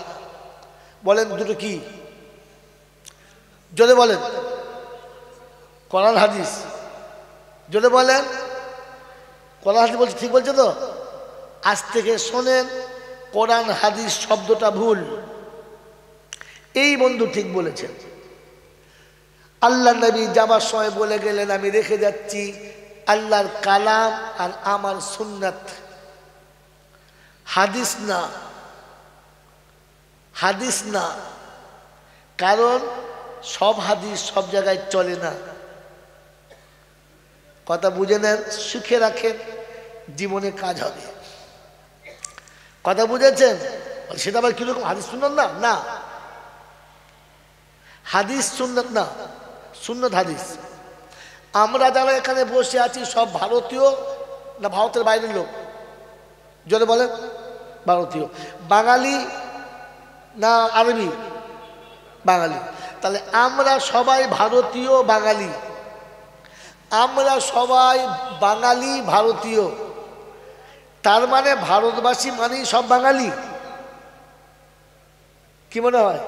বলেন দুটো কি? জোরে বলেন। কোরআন হাদিস। জোরে বলেন। কোরআন হাদিস বলছে, ঠিক বলছে তো? আজ থেকে শোনেন, কোরআন হাদিস শব্দটা ভুল। এই বন্ধু ঠিক বলেছেন। আল্লাহ নবী যাবার সময় বলে গেলেন, আমি রেখে যাচ্ছি আল্লাহর কালাম আর আমার সুন্নাত, হাদিস না, হাদিস না। কারণ সব হাদিস সব জায়গায় চলে না। কথা বুঝে নেন, শিখে রাখেন, জীবনে কাজ হবে। কথা বুঝেছেন? সেটা আবার কিরকম হাদিস সুন্নত না? না, হাদিস সুন্নত না, সুন্নত হাদিস। আমরা যারা এখানে বসে আছি সব ভারতীয় না ভারতের বাইরের লোক? জোরে বলেন। ভারতীয়। বাঙালি না আরবি? বাঙালি। তাহলে আমরা সবাই ভারতীয় বাঙালি, আমরা সবাই বাঙালি ভারতীয়, তার মানে ভারতবাসী মানেই সব বাঙালি। কি মনে হয়?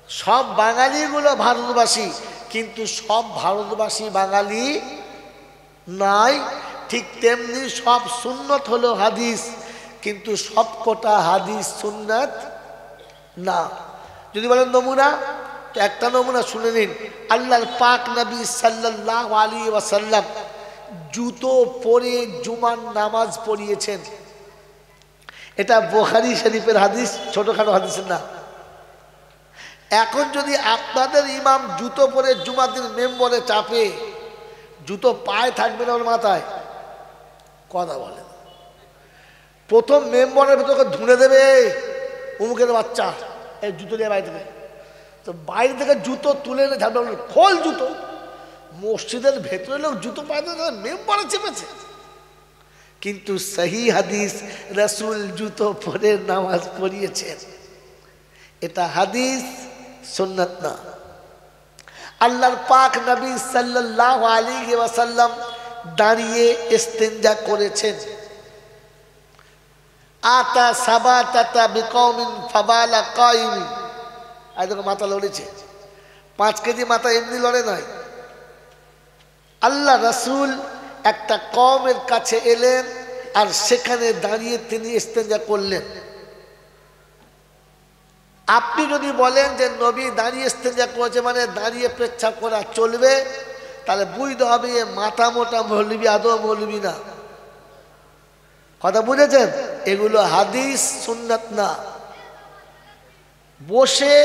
সব বাঙালিগুলো ভারতবাসী, কিন্তু সব ভারতবাসী বাঙালি নাই। ঠিক তেমনি সব সুন্নত হলো হাদিস, কিন্তু সব কটা হাদিস সুন্নত না। যদি বলেন নমুনা, তো একটা নমুনা শুনে নিন। আল্লাহর পাক নবী সাল্লাল্লাহু আলাইহি ওয়াসাল্লাম জুতো পরে জুমার নামাজ পড়িয়েছেন। এটা বুখারী শরীফের হাদিস, ছোটখাটো হাদিস না। এখন যদি আপনাদের ইমাম জুতো পরে জুমার দিন মেম্বরে চাপে, জুতো পায়ে থাকবে না ওর মাথায়? কথা বলে প্রথম মেম্বরের ভেতরে ধুনে দেবে, অমুকের বাচ্চা এই জুতো দিয়ে বাইরে থেকে, তো বাইরে থেকে জুতো তুলে এনে ঝাড়বে, খোল জুতো। মসজিদের ভেতরে লোক জুতো পায়ে মেম্বরে চেপেছে। কিন্তু সহি হাদিস, রাসূল জুতো পরে নামাজ পড়িয়েছেন, এটা হাদিস সুন্নাত না। আল্লাহর পাক নবী সাল্লাল্লাহু আলাইহি ওয়াসাল্লাম দাঁড়িয়ে ইস্তেঞ্জা করেছেন। আতা সাবাতাতা বিকওমিন ফাবালা কাইমি। আজ মাথা লড়েছে, 5 কেজি মাথা এমনি লড়ে নাই। আল্লাহ রাসূল একটা কওমের কাছে এলেন, আর সেখানে দাঁড়িয়ে তিনি ইস্তেঞ্জা করলেন। আপনি যদি বলেন যে নবী দাঁড়িয়ে ইস্তেঞ্জা করেছে মানে দাঁড়িয়ে পেচ্ছাপ করা চলবে, তাহলে বুঝতে হবে এ মাথা মোটা মৌলবি, আদৌ মৌলবি না। কথা বুঝেছেন? এগুলো হাদিস সুন্নাত না। বসে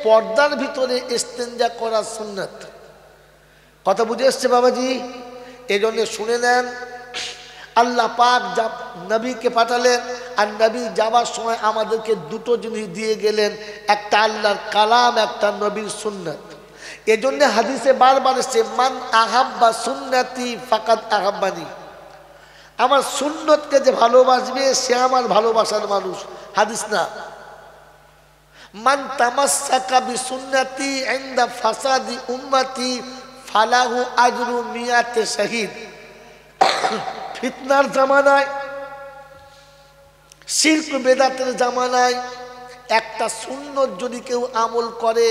পর্দার ভিতরে ইস্তেঞ্জা করা সুন্নাত। কথা বুঝে এসছে বাবাজি? এই জন্য শুনে নেন, আল্লাহ পাক নবীকে পাঠালেন, আর নবী যাবার সময় আমাদেরকে দুটো জিনিস দিয়ে গেলেন, একটা আল্লাহর কালাম, একটা নবীর সুন্নাত। এজন্য হাদিসে বারবার এসছে, মান আহাব্বা সুন্নতি ফাকাদ আহাব্বানি। আমার সুন্নতকে যে ভালোবাসবে সে আমার ভালোবাসার মানুষ। হাদিস না। মান তামাসসাকা বিসুন্নতি ইনদা ফাসাদি উম্মতি ফালাহু আজরু মিয়াতে শাহিদ। ফিতনার জামানায়, শিরক বেদাতের জামানায় একটা সুন্নত যদি কেউ আমল করে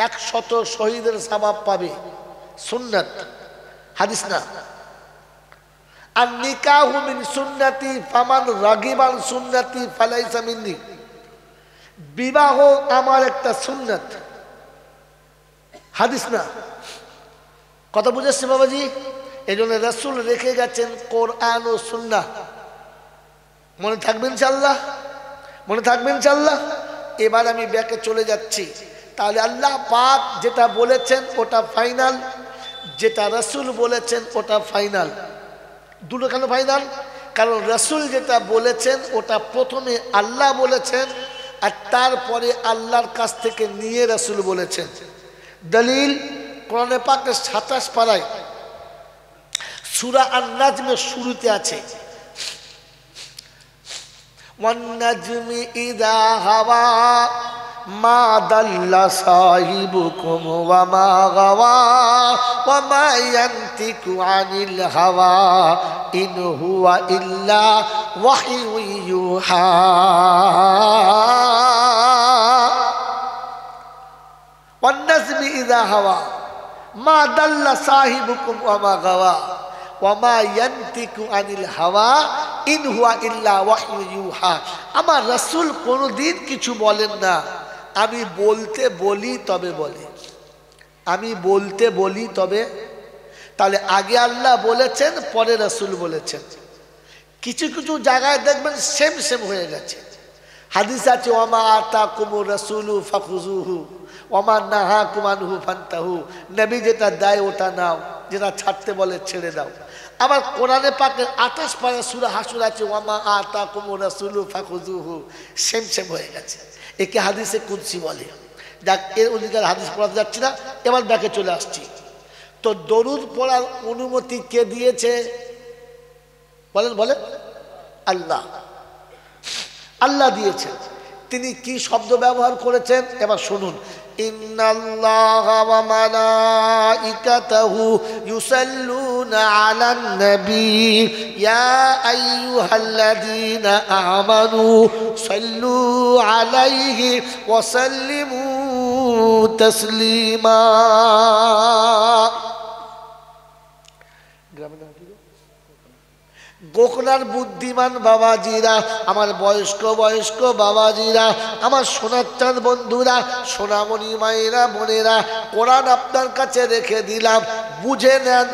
100 শহীদের সওয়াব পাবে। সুন্নাত, হাদিস না। আর নিকাহু মিন সুন্নতি ফামান রাগিবান সুন্নতি ফালাইসা মিন্নি। বিবাহ আমার একটা সুন্নাত, হাদিস না। কথা বুঝেছে বাবাজি? এই জন্য রাসূল রেখে গেছেন কোরআন ও সুন্নাহ। মনে থাকবেন ইনশাআল্লাহ? মনে থাকবেন ইনশাআল্লাহ? এবার আমি ব্যাকে চলে যাচ্ছি। তাহলে আল্লাহ পাক যেটা বলেছেন ওটা ফাইনাল, যেটা রাসূল বলেছেন ওটা ফাইনাল। দুটো কেন ফাইনাল? কারণ রাসূল যেটা বলেছেন ওটা প্রথমে আল্লাহ বলেছেন, আর তারপরে আল্লাহর কাছ থেকে নিয়ে রাসূল বলেছেন। দলিল কোরআনে পাকের 27 পারায় সূরা আন-নাজমের শুরুতে আছে, ওয়ান নাজমি ইযা হাওয়া মা দাল্লা সাহিবুকুম ওয়া মা গাওয়া ওয়া মা ইয়ানতিকু আনিল হাওয়া ইন হুয়া ইল্লা ওয়াহয়ু ইউহা। ওয়ান নাজমি ইযা হাওয়া মা দাল্লা সাহিবুকুম ওয়া মা গাওয়া ওয়া মা ইয়ানতিকু আনিল হাওয়া ইন হুয়া ইল্লা ওয়াহয়ু ইউহা। আমার রাসূল কোনোদিন কিছু বলেন না, আমি বলতে বলি তবে বলে, আমি বলতে বলি তবে। তাহলে আগে আল্লাহ বলেছেন, পরে রাসূল বলেছেন। কিছু কিছু জায়গায় দেখবেন সেম হয়ে গেছে। হাদিস আছে, ওয়া মা আতাকুমুর রাসূলু ফাখুযুহু ওমা নাহাকুম আনহু ফান্তাহু, নবী যেটা দেয় ওটা নাও, যেটা ছাড়তে বলে ছেড়ে দাও। আবার কোরআনে পাকের 28 পারা সূরা হাসর আছে ওয়ামা আতাকুমুর রাসূলু ফাখুযুহু, সেম সেম হয়ে গেছে। একে হাদিসে কুদসি বলে। যাক, এর অধিকার হাদিস পড়াতে যাচ্ছি না, এবার ব্যাকে চলে আসছি। তো দরুদ পড়ার অনুমতি কে দিয়েছে? বলেন বলেন। আল্লাহ, আল্লাহ দিয়েছেন। তিনি কি শব্দ ব্যবহার করেছেন এবার শুনুন। ইন্নাল্লাহা ওয়া মালাইকাতাহু ইউসাল্লুনা আলান নবী ইয়া আইয়ুহাল্লাযীনা আমানু সাল্লু আলাইহি ওয়া সাল্লিমু তাসলিমা। গোকনার বুদ্ধিমান বাবাজিরা, আমার বয়স্ক বাবাজিরা, আমার সোনার বন্ধুরা, সোনামণি মায়েরা, বোনেরা, কোরআন আপনার কাছে রেখে দিলাম, বুঝে নেন,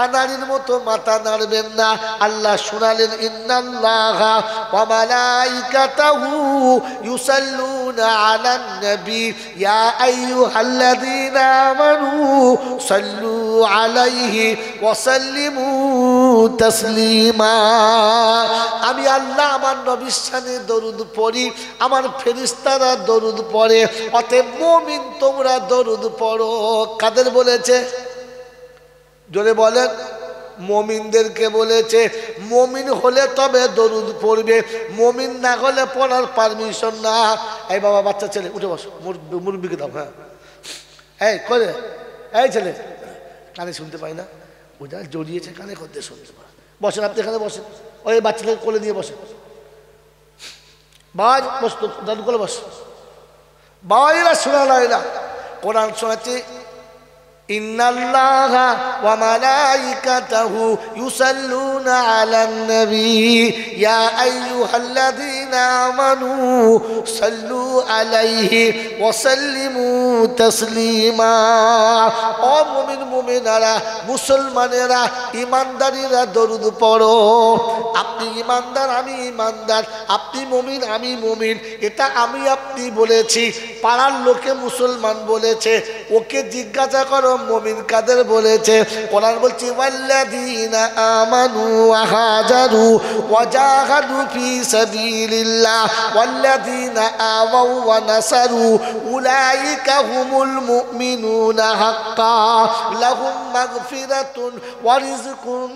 আনারির মতো মাথা নাড়বেন না। আল্লাহ শোনালেন ইন্নাল্লাহা ওয়া মালাইকাতাহু ইউসাল্লুনা আলান নবী ইয়া আইয়ুহাল্লাযীনা আমানু সাল্লু আলাইহি ওয়া সাল্লিমু তাসলিমা। আমি আল্লাহ আমার নবীর শানে দরুদ পড়ি, আমার ফেরেশতারা দরুদ পড়ে, অতএব মুমিন তোমরা দরুদ পড়ো। কাদের বলেছে? জোরে বলেন। মুমিনদেরকে বলেছে। মুমিন হলে তবে দরুদ পড়বে, মুমিন না হলে পড়ার পারমিশন না। এই বাবা, বাচ্চা ছেলে উঠে বসো, মুরব্বিকে দাও। হ্যাঁ, এই করে, এই ছেলে কানে শুনতে পাই না, ওটা জড়িয়েছে কানে, করতে শুনতে পায়। বসেন, আপনি এখানে বসেন, ওই বাচ্চাটাকে কোলে নিয়ে বসেন। বাবা বস, দাদু কোলে বস। বাবাইরা শোনা না, কোরআন শোনাচ্ছে ইন্নাল্লাহা ওয়া মালাইকাতাহু ইউসাল্লুনা আলান নবী ইয়া আইয়ুহাল্লাযীনা আমানু সাল্লু আলাইহি ওয়া সাল্লিমু তাসলিমা। ও মুমিন মুমিনারা, মুসলমানেরা, ইমানদারিরা দরুদ পড়ো। আপনি ইমানদার, আমি ইমানদার, আপনি মুমিন, আমি মুমিন, এটা আমি আপনি বলেছি, পাড়ার লোকে মুসলমান বলেছে। ওকে জিজ্ঞাসা করো মুমিন কাদের বলেছে। কোরআন বলছে ওয়াল্লাযীনা আমানু ওয়া হাজারু ওয়া জাহাদু ফি সাবিলিল্লাহ ওয়াল্লাযীনা আওয়াউ ওয়া নাসারু উলাইকা হুমুল মুমিনুনা হাক্কান লাহুম মাগফিরাতুন ওয়া রিজকুন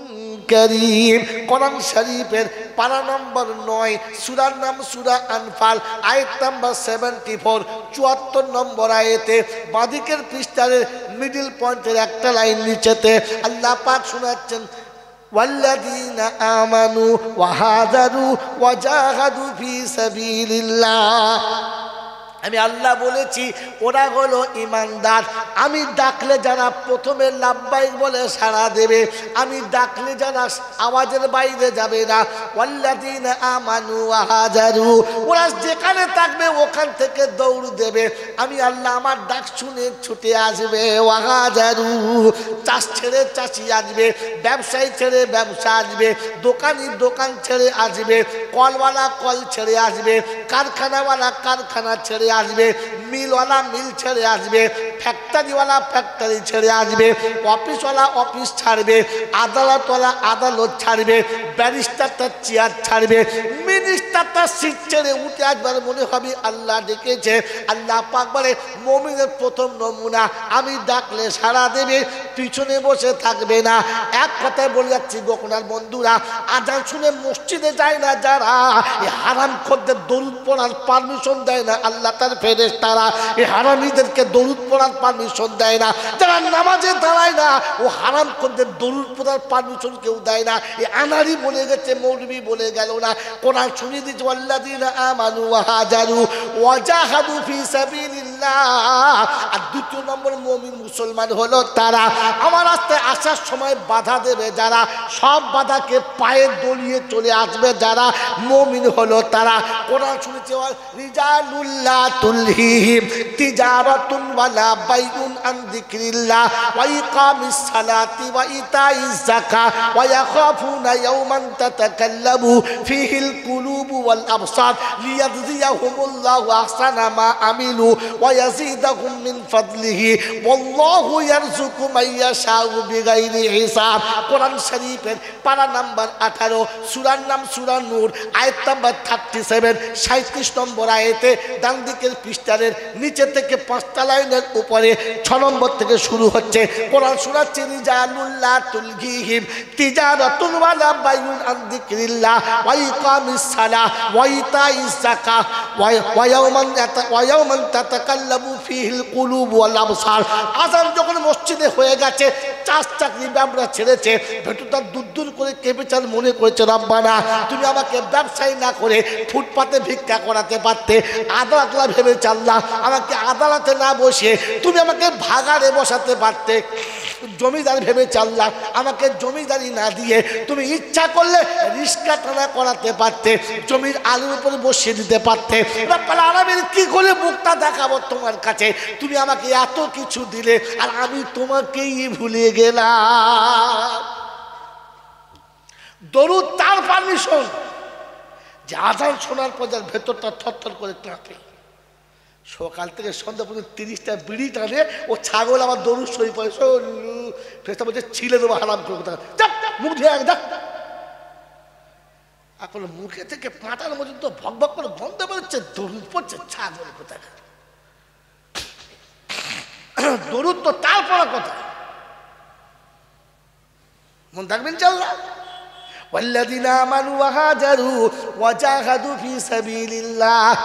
কারীম। কোরআন শরীফের পারা নম্বর 9, সূরার নাম সূরা আনফাল, আয়াত নাম্বার 74, 74 নম্বর আয়াতে বাদিকের পৃষ্ঠার মিডল পয়েন্টের একটা লাইন নিচেতে আল্লাহ পাক শোনাচ্ছেন ওয়াল্লাযীনা আমানু ওয়া হাজারু ওয়া জাহাদু ফি সাবিলিল্লাহ। আমি আল্লাহ বলেছি ওরা হলো ইমানদার। আমি ডাকলে যারা প্রথমে লাব্বাইক বলে সাড়া দেবে, আমি ডাকলে যারা আওয়াজের বাইরে যাবে না, ওয়াল্লাযীনা আমানু ওয়া হাজারু, ওরা যেখানে থাকবে ওখান থেকে দৌড় দেবে। আমি আল্লাহ আমার ডাক শুনে ছুটে আসবে। ওয়া হাজারু, চাষ ছেড়ে চাষি আসবে, ব্যবসায়ী ছেড়ে ব্যবসা আসবে, দোকানি দোকান ছেড়ে আসবে, কলওয়ালা কল ছেড়ে আসবে, কারখানাওয়ালা কারখানা ছেড়ে আসবে, মিলওয়ালা মিল ছেড়ে আসবে, ফ্যাক্টরিওয়ালা ফ্যাক্টরি ছেড়ে আসবে, অফিসওয়ালা অফিস ছাড়বে, আদালতওয়ালা আদালত ছাড়বে, ব্যারিস্টারটা চেয়ার ছাড়বে, মিনিস্টারটা সিট ছেড়ে উঠে আসবার মনে হবে আল্লাহ ডেকেছে। আল্লাহ পাক বলে মুমিনের প্রথম নমুনা, আমি ডাকলে সাড়া দেবে, পিছনে বসে থাকবে না। এক কথায় বলে যাচ্ছি গোকনার বন্ধুরা, আজান শুনে মসজিদে যায় না যারা, এই হারামখোরদের দরুদ পড়ার পারমিশন দেয় না আল্লাহ তার ফেরেশতারা, এই হারামীদেরকে দরুদ পড়ার পারমিশন দেয় না। যারা নামাজে দাঁড়ায় না, ও হারামখোরদের দরুদ পড়ার পারমিশন কেউ দেয় না। এই আনারি বলে গেছে, মৌলবী বলে গেল না। কোরআন শুনিয়ে দিচ্ছে ওয়াল্লাযীনা আমানু ওয়া হাজারু ওয়া জাহাদু ফি সাবিলিল্লাহ। আর দ্বিতীয় নম্বর মুমিন মুসলমান হলো তারা আমার রাস্তায় আসার সময় বাধা দেবে যারা, সব বাধাকে পায়ে দলিয়ে চলে আসবে যারা, মুমিন হলো তারা। কোরআন শুনেছে রিজালুল্লাহ তুলহিহিম তিজারাতুন ওয়ালা বাইউন আন যিকরিল্লাহ ওয়া ইকামিস সালাতি ওয়া ইতাইজ যাকাত ওয়া ইয়াখাফুনা ইয়াওমান তাতাকাল্লামু ফিহিল কুলুবু ওয়াল আবসার লিয়াজজিয়াহুমুল্লাহু আহসানা মা আমিলু ওয়া ওয়ায়াজিদাকুম মিন ফাদলিহি ওয়াল্লাহু ইয়ারযুকু মান ইয়াশাউ বিগাইরি হিসাব। কোরআন শরীফের পারা নাম্বার 18, সূরার নাম সূরা নূর, আয়াত নাম্বার 37, 37 নম্বর আয়াতে ডান দিকের পৃষ্ঠারের নিচে থেকে 5টা লাইনের উপরে 6 নম্বর থেকে শুরু হচ্ছে। কোরআন শোনাচ্ছে রিজালুল্লাহ তুলহিহিম তিজারাতুন ওয়ালা বাইউন আন যিকরিল্লাহ ওয়া ইকামিস সালাহ ওয়া ইতাইজ যাকাহ ওয়া ইয়াওমান তাতাকাল্লামু ফীহিল কুলুব ওয়াল আবসার। আযান যখন মসজিদে হয়ে গেছে, চাষ চাকরি ব্যবসা ছেড়েছে, ভেতরটা দূর করে কেঁপেছে, মনে করেছে রব্বানা তুমি আমাকে ব্যবসায়ী না করে ফুটপাতে ভিক্ষা করাতে পারতে, আদালতলা ভেবে চাল্লা আমাকে আদালতে না বসে তুমি আমাকে ভাগাড়ে বসাতে পারতে, জমিদার ভেবে চাল্লা আমাকে জমিদারি না দিয়ে তুমি ইচ্ছা করলে রিস্কা টানা করাতে পারতে, জমির আলুর উপরে বসিয়ে দিতে পারতে। রব্বুল আলামিন কি করে মুখটা দেখাবো তোমার কাছে? তুমি আমাকে এত কিছু দিলে আর আমি তোমাকেই ভুলে গেলাম। দরুদ তার পারমিশন যে আজান শোনার পর যার ভেতরটা থরথর করে কাঁপে। সকাল থেকে সন্ধ্যা পর্যন্ত 30টা বিড়ি টানে, ও ছাগল আমার দরুদ সই পড়ে ফেরেশতা বলছে ছিলে দেবো হারাম করে কোথা মুখ ধুয়ে দেখ। এখন মুখে থেকে পাটার মধ্যে তো ভক ভক করে গন্ধ বেরোচ্ছে, দরুদ পড়ছে ছাগল কোথা। দরুদ তো তার পড়া কথা, মন থাকবেন চাল্লা। والذين آمنوا وهاجروا وجاهدوا في سبيل الله।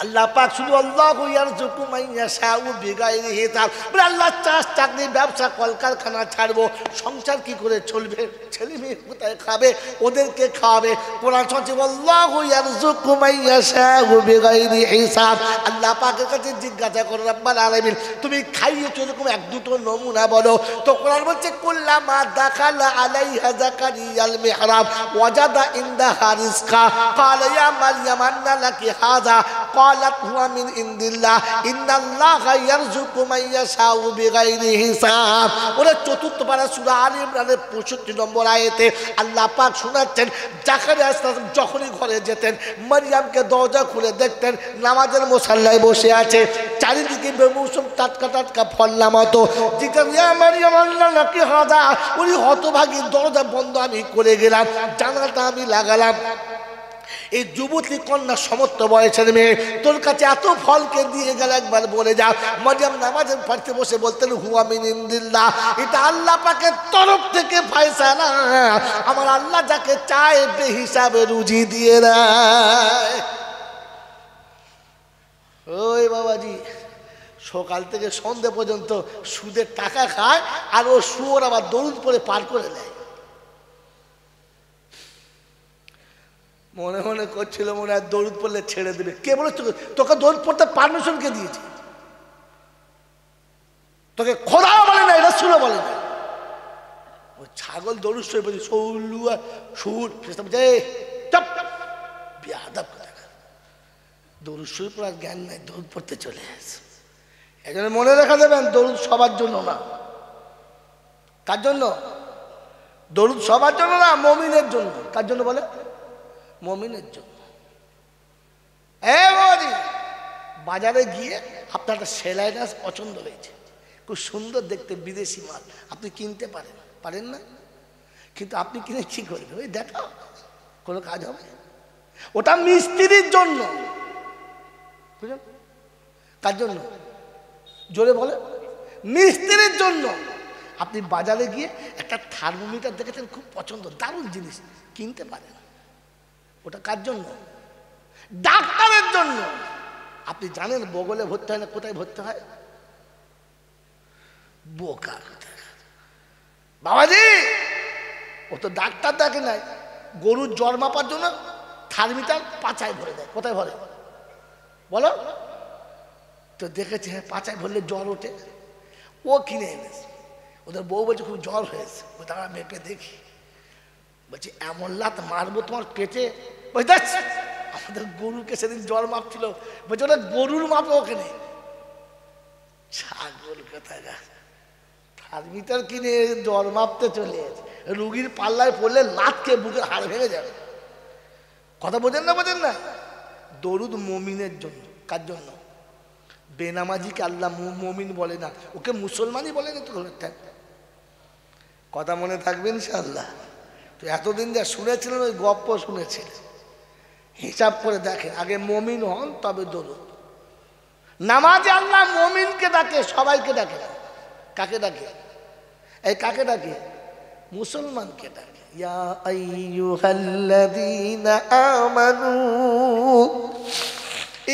আল্লাহ পাক শুধু আল্লাহু ইয়ারযুকু মান ইয়াশাউ বিগাইরি হিসাব। বলে আল্লাহ চাষ চাকরি ব্যবসা কলকারখানা ছাড়বো, সংসার কি করে চলবে, ছেলে মেয়ে কোথায় খাবে, ওদেরকে খাওয়াবে। কোরআন শরীফে আল্লাহু ইয়ারযুকু মান ইয়াশাউ বিগাইরি হিসাব। আল্লাহ পাকের কাছে জিজ্ঞাসা করে রব্বুল আলামিন তুমি খাইয়েছো এরকম এক দুটো নমুনা বলো। তো কোরআন বলছে কুল্লামা দাখালা আলাইহা যাকারিয়াল মিহরাব ওয়াজাদা ইনদাহা রিজকা ক্বালা ইয়া মারইয়াম আন্না লাকি হাযা قالت هو من عند الله ان الله يرزق من يشاء بغير حساب। ওরা চতুর্থ পারা সূরা আলে ইমরানের 65 নম্বর আয়াতে আল্লাহ পাক শোনাচ্ছেন জাকারিয়া আলাইহিস যখনই ঘরে যেতেন মারইয়ামকে দরজা খুলে দেখতেন নামাজের মুসাল্লায় বসে আছে, চারিদিকে বেমৌসুম টাটকা টাটকা ফল নামাতো। জিজ্ঞাসা মারইয়াম আল্লাহ নাকি হাদা, উনি হতভাগী দরজা বন্ধ আমি করে গেলাম, জানালাটা আমি লাগালাম। এই যুবতী কন্যা সমস্ত বয়সের মেয়ে তোর কাছে এত ফলকে দিয়ে গেল, একবার বলে যা। মারইয়াম নামাজের পড়তে বসে বলতেন হুয়া মিন ইনদিল্লাহ, এটা আল্লাহ পাকের তরফ থেকে ফয়সালা, আমার আল্লাহ যাকে চায় বেহিসাবে রুজি দিয়ে দেয়। ওই বাবাজি সকাল থেকে সন্ধ্যে পর্যন্ত সুদের টাকা খায়, আর ও সুয়োর আবার দরুদ পড়ে পার করে দেয়। মনে মনে করছিল মনে হয় দরুদ পড়লে ছেড়ে দেবে। কে বলে তোকে দরুদ পড়তে পারমিশন কে দিয়েছে? তোকে খোদা বলে না, রাসূল বলে না। ও ছাগল দরুদ সই বলি সৌলুয়া সুর চপ বেয়াদব কথা। দরুদ সই পড়ার জ্ঞান নাই, দরুদ পড়তে চলে আসে। এই জন্য মনে রাখা দেবেন দরুদ সবার জন্য না। কার জন্য? দরুদ সবার জন্য না, মুমিনের জন্য। কার জন্য বলে? মুমিনের জন্য। বাজারে গিয়ে আপনার একটা সেলাই ড্রেস পছন্দ হয়েছে, খুব সুন্দর দেখতে, বিদেশি মাল, আপনি কিনতে পারেন, পারেন না? কিন্তু আপনি কিনে কি করবেন? ওই দেখাও, কোনো কাজ হবে? ওটা মিস্ত্রির জন্য। বুঝলেন? কার জন্য? জোরে বলে। মিস্ত্রির জন্য। আপনি বাজারে গিয়ে একটা থার্মোমিটার দেখেছেন, খুব পছন্দ, দারুণ জিনিস, কিনতে পারেন। ওটা কার জন্য? ডাক্তারের জন্য। আপনি জানেন বগলে ভর্তি হয় না, কোথায় ভর্তি হয়? বোকা বাবাজি, ও তো ডাক্তার দেখে নাই, গরুর জ্বর মাপার জন্য থার্মিটার পাছায় ভরে দেয়। কোথায় ভরে বলো তো? দেখেছে হ্যাঁ পাছায় ভরলে জ্বর ওঠে, ও কিনে এনেছে। ওদের বউ বলছে খুব জ্বর হয়েছে, ও তারা মেপে দেখি, বলছি এমন লাত মারবো তোমার পেটে। বুঝতে আমাদের গরুকে সেদিন জ্বর মাপছিল, বলছে ওটা গরুর মাপে ওখানে। ছাগল কোথায় থার্মিটার কিনে জ্বর মাপতে চলে গেছে, রুগীর পাল্লায় পড়লে লাতকে বুকের হাড় ভেঙে যাবে। কথা বোঝেন না? বোঝেন না? দরুদ মুমিনের জন্য। কার জন্য? বেনামাজিকে আল্লাহ মুমিন বলে না, ওকে মুসলমানই বলে না। তো কথা মনে থাকবে ইনশাআল্লাহ। তো এতদিন যা শুনেছিলেন ওই গপ্প শুনেছিলেন, হিসাব করে দেখেন, আগে মুমিন হন তবে দরুদ। নামাজে আল্লাহ মুমিনকে ডাকে, সবাইকে ডাকে না। কাকে ডাকে? এই কাকে ডাকে? মুসলমানকে ডাকে। ইয়া আইয়ুহাল্লাযীনা আমানু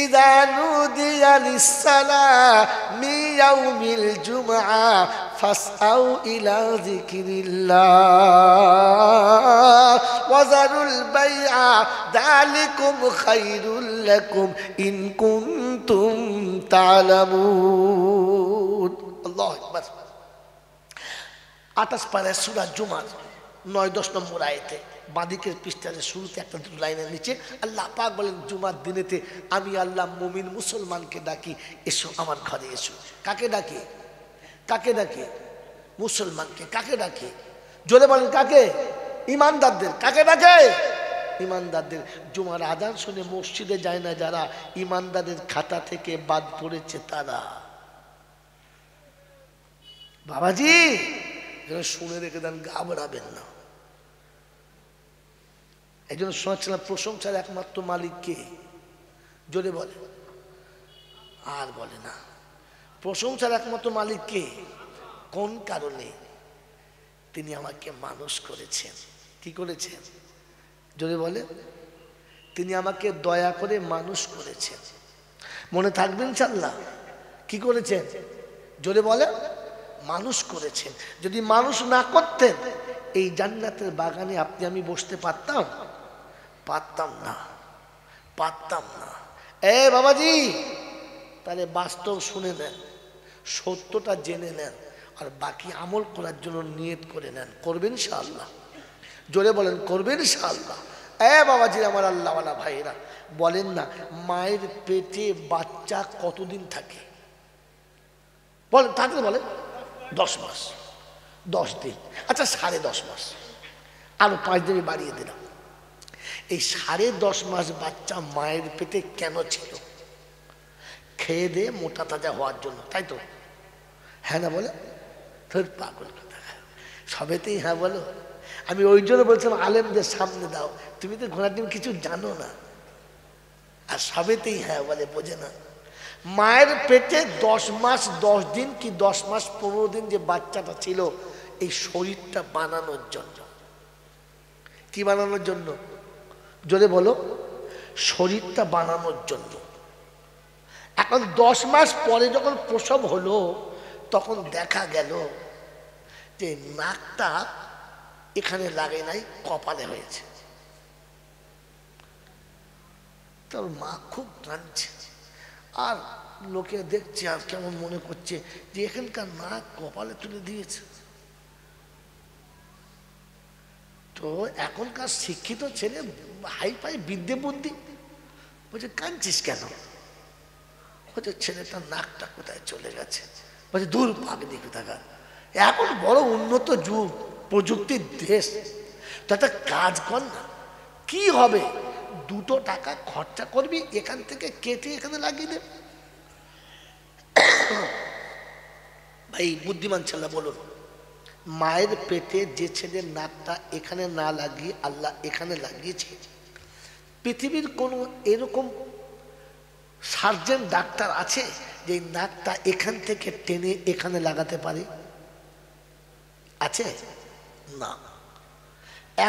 ইযা নুদিয়া লিস-সালামি ইয়াউমিল জুমআ ফাসআউ ইলা যিকরিল্লাহ ওয়া যারুল বাইআ যালিকুম খায়রুল লাকুম ইন কুনতুম তা'লামুন। আল্লাহু আকবার। 28 পারা সূরা জুমার 9-10 নম্বর আয়াতে বাদিকের পৃষ্ঠার শুরুতে একটা দুটো লাইনের নিচে আল্লাহ পাক বলেন, জুমার দিনেতে আমি আল্লাহ মুমিন মুসলমানকে ডাকি, এসো আমার ঘরে এসো। কাকে ডাকে? কাকে ডাকে? মুসলমানকে। কাকে ডাকে? জোরে বলেন কাকে? ইমানদারদের। কাকে ডাকে? ইমানদারদের। জুমার আজান শুনে মসজিদে যায় না যারা, ইমানদারের খাতা থেকে বাদ পড়েছে তারা। বাবাজি শুনে রেখে দেন, ঘাবড়াবেন না। এই জন্য শোনাচ্ছিলাম প্রশংসার একমাত্র মালিক কে? জোরে বলে। আর বলে না। প্রশংসার একমাত্র মালিক কে? কোন কারণে? তিনি আমাকে মানুষ করেছেন। কি করেছেন? জোরে বলে। তিনি আমাকে দয়া করে মানুষ করেছেন। মনে থাকবেন ইনশাআল্লাহ। কি করেছেন? জোরে বলে। মানুষ করেছেন। যদি মানুষ না করতেন এই জান্নাতের বাগানে আপনি আমি বসতে পারতাম? পারতাম না, পারতাম না। বাবাজি, তাহলে বাস্তব শুনে নেন, সত্যটা জেনে নেন, আর বাকি আমল করার জন্য নিয়ত করে নেন। করবেন ইনশাআল্লাহ। জোরে বলেন করবেন ইনশাআল্লাহ। বাবাজি আমার আল্লাহওয়ালা ভাইরা, বলেন না মায়ের পেটে বাচ্চা কতদিন থাকে? বলেন, থাকলে বলেন 10 মাস, 10 দিন। আচ্ছা 10.5 মাস, আরো 5 দিন বাড়িয়ে দিলাম। এই 10.5 মাস বাচ্চা মায়ের পেটে কেন ছিল? খেয়ে দিয়ে মোটা তাজা হওয়ার জন্য, তাই তো? হ্যাঁ না বলে? তোর পাগল কথা, সবেতেই হ্যাঁ বলো। আমি ওই জন্য বলছিলাম আলেমদের সামনে দাও, তুমি তো ঘোড়ার ডিম কিছু জানো না, আর সবেতেই হ্যাঁ বলে, বোঝে না। মায়ের পেটে 10 মাস 10 দিন কি 10 মাস 15 দিন যে বাচ্চাটা ছিল, এই শরীরটা বানানোর জন্য। কি বানানোর জন্য? জোরে বলো। শরীরটা বানানোর জন্য। এখন 10 মাস পরে যখন প্রসব হলো, তখন দেখা গেল যে নাকটা এখানে লাগে নাই, কপালে হয়েছে। তোর মা খুব কাঁদছে, আর লোকে দেখছে, আর কেমন মনে করছে যে এখানকার নাক কপালে তুলে দিয়েছে। তো এখনকার শিক্ষিত ছেলে হাই পাই বিদ্যে বুদ্ধি, বলছে কাঁদছিস কেন? বলছে ছেলেটার নাকটা কোথায় চলে গেছে। বলছে দূর পাগলি কোথাকার, এখন বড় উন্নত যুগ, প্রযুক্তির দেশ, তো একটা কাজ কর না, কি হবে, 2 টাকা খরচা করবি, এখান থেকে কেটে এখানে লাগিয়ে দে। ভাই বুদ্ধিমান ছেলে বলুন, মায়ের পেটে যে ছেলের নাকটা এখানে না লাগিয়ে আল্লাহ এখানে লাগিয়েছে, পৃথিবীর কোন এরকম সার্জন ডাক্তার আছে যে নাকটা এখান থেকে টেনে এখানে লাগাতে পারে? আছে না।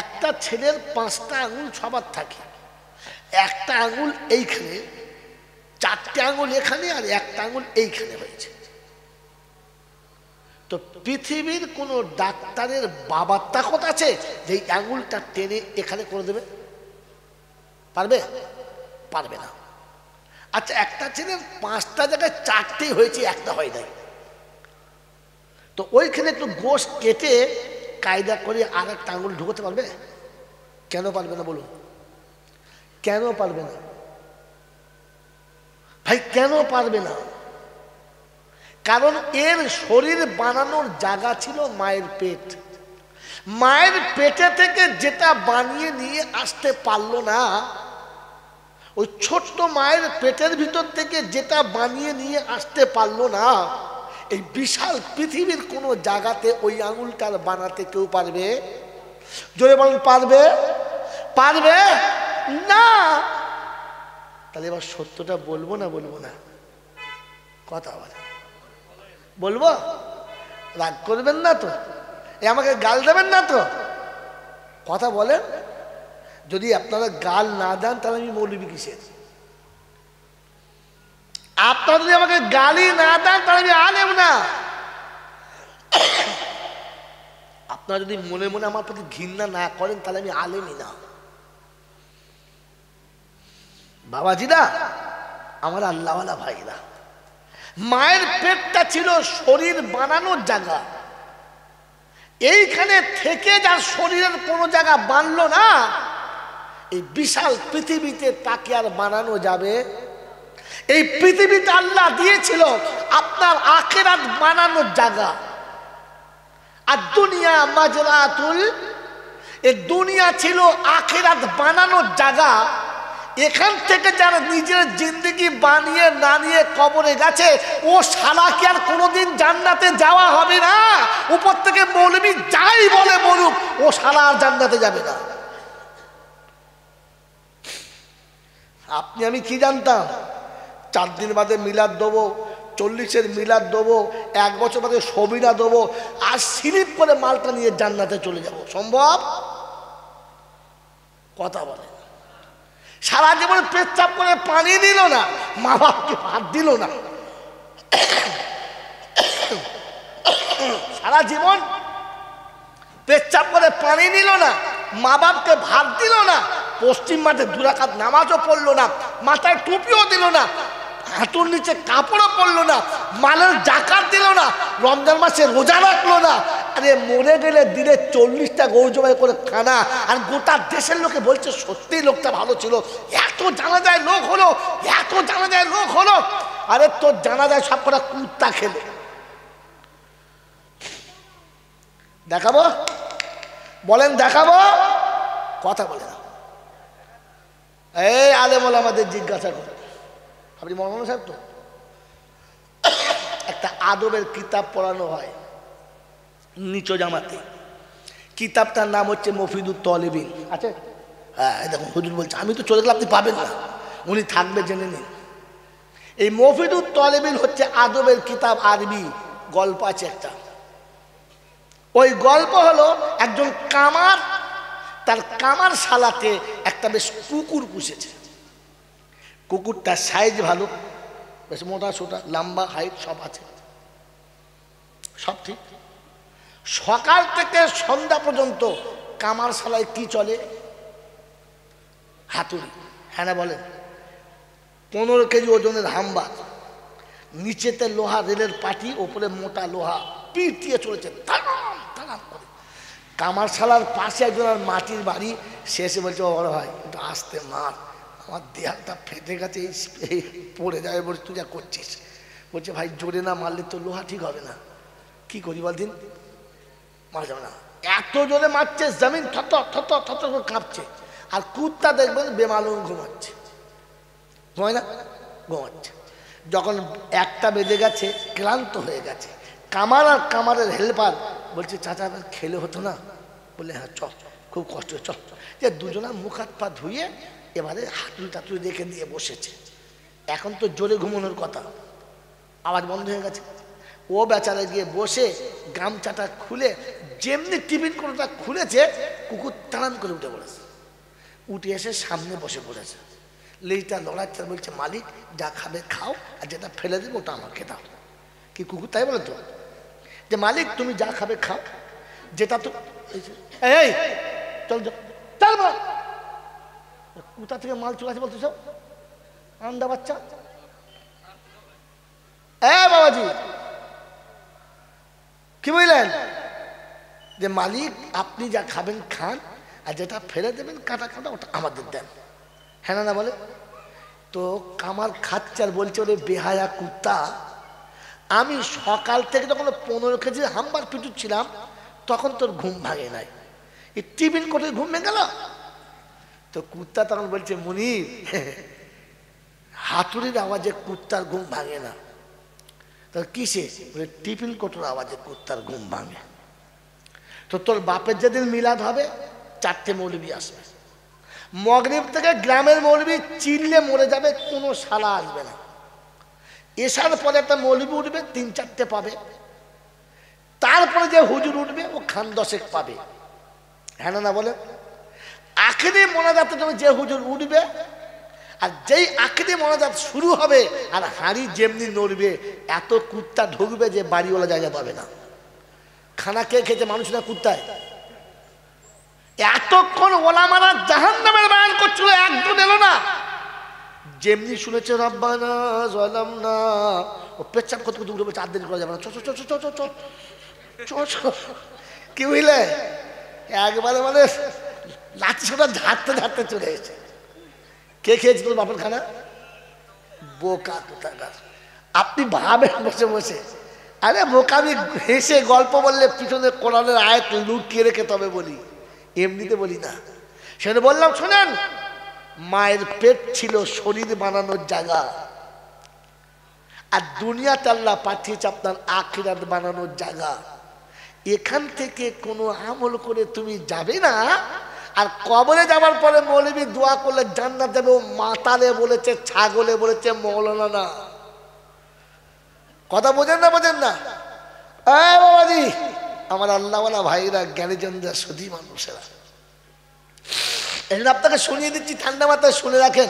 একটা ছেলের 5টা আঙুল সবার থাকে, একটা আঙুল এইখানে, 4টে আঙুল এখানে, আর একটা আঙুল এইখানে হয়েছে। তো পৃথিবীর কোন ডাক্তারের বাবার তাকত আছে যে আঙুলটা টেনে এখানে করে দেবে? পারবে? পারবে না। আচ্ছা একটা ছেলের 5টা জায়গায় 4টেই হয়েছে, একটা হয় নাই, তো ওইখানে একটু গোশ কেটে কায়দা করে আর একটা আঙুল ঢুকতে পারবে? কেন পারবে না বলুন? কেন পারবে না ভাই? কেন পারবে না? কারণ এর শরীর বানানোর জায়গা ছিল মায়ের পেট। মায়ের পেটে থেকে যেটা বানিয়ে নিয়ে আসতে পারলো না, ওই ছোট্ট মায়ের পেটের ভিতর থেকে যেটা বানিয়ে নিয়ে আসতে পারলো না, এই বিশাল পৃথিবীর কোনো জায়গাতে ওই আঙুলটার বানাতে কেউ পারবে? জোরে বলেন, পারবে? পারবে না। তাহলে এবার সত্যটা বলবো না বলবো না? কথা বলে বলবো? রাগ করবেন না তো? আমাকে গাল দেবেন না তো? কথা বলেন। যদি আপনারা গাল না দেন তাহলে আমি মৌলবি কিসের? আপনারা যদি আমাকে গালি না দেন তাহলে আমি আলেম না। আপনারা যদি মনে মনে আমার প্রতি ঘৃণা না করেন তাহলে আমি আলেমই না। বাবাজিরা, আমার আল্লাহওয়ালা ভাইরা, মায়ের পেটটা ছিল শরীর বানানোর জায়গা। এইখানে থেকে যার শরীরের কোনো জায়গা বানলো না, এই বিশাল পৃথিবীতে তাকে আর বানানো যাবে? এই পৃথিবীতে আল্লাহ দিয়েছিল আপনার আখিরাত বানানোর জায়গা। আর দুনিয়া মাজরাতুল, এই দুনিয়া ছিল আখিরাত বানানোর জায়গা। এখান থেকে যারা নিজের জিন্দেগি বানিয়ে না নিয়ে কবরে গেছে, ও শালা কি আর কোনোদিন জান্নাতে যাওয়া হবে না? উপর থেকে মৌলবি যাই বলে বলুক, ও শালা আর জান্নাতে যাবে না। আপনি আমি কি জানতাম 4 দিন বাদে মিলাদ দেবো, 40-এর মিলাদ দেবো, 1 বছর বাদে সবিরা দেবো, আর স্লিপ করে মালটা নিয়ে জান্নাতে চলে যাব? সম্ভব? কথা বলে। সারা জীবন পেচ্ছাপ করে পানি দিল না, মা বাপকে ভাত দিল না। সারা জীবন পেচ্ছাপ করে পানি নিল না, মা বাপকে ভাত দিল না, পশ্চিম মাঠে 2 রাকাত নামাজও পড়লো না, মাথায় টুপিও দিল না, হাঁটুর নিচে কাপড়ও পরলো না, মালের জাকাত দিল না, রমজান মাসে রোজা রাখলো না। আরে মরে গেলে দিনে 40টা গরু জবাই করে খানা, আর গোটা দেশের লোকে বলছে সত্যিই লোকটা ভালো ছিল, এত জানাজায় লোক হলো, এত জানাজায় লোক হলো। আরে তোর জানাজায় সব কটা কুত্তা খেলে। দেখাবো? বলেন দেখাবো? কথা বলে না। এই আলেম ওলামাদের জিজ্ঞাসা করে, আপনি মৌলানা সাহেব তো? একটা আদবের কিতাব পড়ানো হয় নিচু জামাতে, কিতাবটার নাম হচ্ছে মফিদুত তলিবিন। আছে? হ্যাঁ, দেখুন হুজুর বলছে, আমি তো চলে গেলে আপনি পাবেন না, উনি থাকবে, জেনে নিন। এই মফিদুত তলিবিন হচ্ছে আদবের কিতাব, আরবি গল্প আছে একটা। ওই গল্প হলো একজন কামার তার কামার শালাতে একটা বেশ কুকুর পুষেছে। কুকুরটার সাইজ ভালো, বেশ মোটা সোটা, লম্বা, হাইট সব আছে, সব ঠিক। সকাল থেকে সন্ধ্যা পর্যন্ত কামার শালায় কি চলে? হাতুড়ি। হ্যাঁ না বলেন? 15 কেজি ওজনের হামবার, নিচেতে লোহা রেলের পাটি, ওপরে মোটা লোহা, পিঠ দিয়ে চলেছে তাড়াম তাড়াম করে। কামার শালার পাশে একজন আর মাটির বাড়ি, শেষে বলছে, বড় ভাই একটু আসতে মার, আমার দেহাটা ফেটে গেছে, পড়ে যাবে, বলছে তুই যা করছিস। বলছে ভাই জোরে না মারলে তো লোহা ঠিক হবে না, কি করি বল দিন, মারা যাবে না। এত জোরে মারছে, জমিন থর থর থর করে কাঁপছে, আর কুত্তা দেখবেন বেমালুম ঘুমাচ্ছে, ঘুমায় না? ঘুমাচ্ছে। যখন 1টা বেজে গেছে, ক্লান্ত হয়ে গেছে, কামার আর কামারের হেল্পার বলছে চাচা এবার খেলে হতো না? বলে হ্যাঁ চল, খুব কষ্ট, চল। যে দুজনা মুখ হাত পা ধুয়ে এবারে হাতুড়ি টাতুড়ি রেখে দিয়ে বসেছে। এখন তো জোরে ঘুমানোর কথা, আওয়াজ বন্ধ হয়ে গেছে। ও বেচারা গিয়ে বসে গামছাটা খুলে যেমনি টিফিন কোনোটা খুলেছে, কুকুর টানান করে উঠে পড়েছে, উঠে এসে সামনে বসে পড়েছে, লেজটা লড়াচ্ছে, বলছে মালিক যা খাবে খাও, আর যেটা ফেলে দেবে ওটা আমাকে দাও। কি কুকুর তাই বলে তো, যে মালিক তুমি যা খাবে খাও, যেটা তো এই চল চল, কোথা থেকে মাল চলে আসে বলতো সব আন্দা বাচ্চা। বাবাজি কি বললেন? যে মালিক আপনি যা খাবেন খান, আর যেটা ফেলে দেবেন কাটা কাটা ওটা আমাদের দেন। হ্যাঁ না বলে তো কামার খাচ্ছে আর বলছে, ওরে বেহায়া কুত্তা, আমি সকাল থেকে যখন 15 কেজি হাম্বার পিটুচ্ছিলাম তখন তোর ঘুম ভাঙে নাই, এই টিফিন করে ঘুম ভেঙে গেল। তো কুত্তা তখন বলছে, মুনির হাতুড়ির আওয়াজে কুত্তার ঘুম ভাঙে না, তাহলে কিসে? বলে টিফিন কোটোর আওয়াজে কুত্তার ঘুম ভাঙে। তো তোর বাপের যেদিন মিলাদ হবে 4টে মৌলবি আসবে, মগরিব থেকে গ্রামের মৌলবি চিল্লে মরে যাবে, কোনো শালা আসবে না। এসার পরে একটা মৌলবি উঠবে, 3-4টে পাবে, তারপরে যে হুজুর উঠবে ও খান 10 পাবে। হ্যাঁ না বলে? আখেরি মোনাজাতের জন্য যে হুজুর উঠবে, আর যেই আখেরি মোনাজাত শুরু হবে আর হাঁড়ি যেমনি নড়বে, এত কুত্তা ঢুকবে যে বাড়িওয়ালা জায়গা পাবে না। খানা কে খেতে? মানুষ না কুত্তায়। এতক্ষণ ওলামারা জাহান্নামের বয়ান করছিল, একজন এলো না। যেমনি শুনেছে রব্বানা যালামনা, ও পেচ্ছাপ করতে করতে উঠবে, 4 দিন করা যাবে না, কি বুঝলে? একবারে মানে লাঠি সোটা ঝাড়তে ঝাড়তে চলে এসেছে। কে খেয়েছে তোর বাপের খানা? বোকা কোথাকার। আপনি ভাবেন বসে বসে, আরে বোকা, আমি হেসে গল্প বললে পিছনে কোরআনের আয়াত লুকিয়ে রেখে তবে বলি, এমনিতে বলি না। সেটা বললাম শোনেন, মায়ের পেট ছিল শরীর বানানোর জায়গা, আর দুনিয়াতে আল্লাহ পাঠিয়েছে আপনার আখিরাত বানানোর জায়গা। এখান থেকে কোনো আমল করে তুমি যাবে না, আর কবরে যাবার পরে মৌলবি দোয়া করলে জান্নাত যাবে। ও মাতালে বলেছে, ছাগলে বলেছে, মৌলানা না। কথা বোঝেন না? বোঝেন না? বাবাজি, আমার আল্লাহওয়ালা ভাইরা, জ্ঞানীজনরা, সুধী মানুষেরা, এই জন্য আপনাকে শুনিয়ে দিচ্ছি, ঠান্ডা মাথায় শুনে রাখেন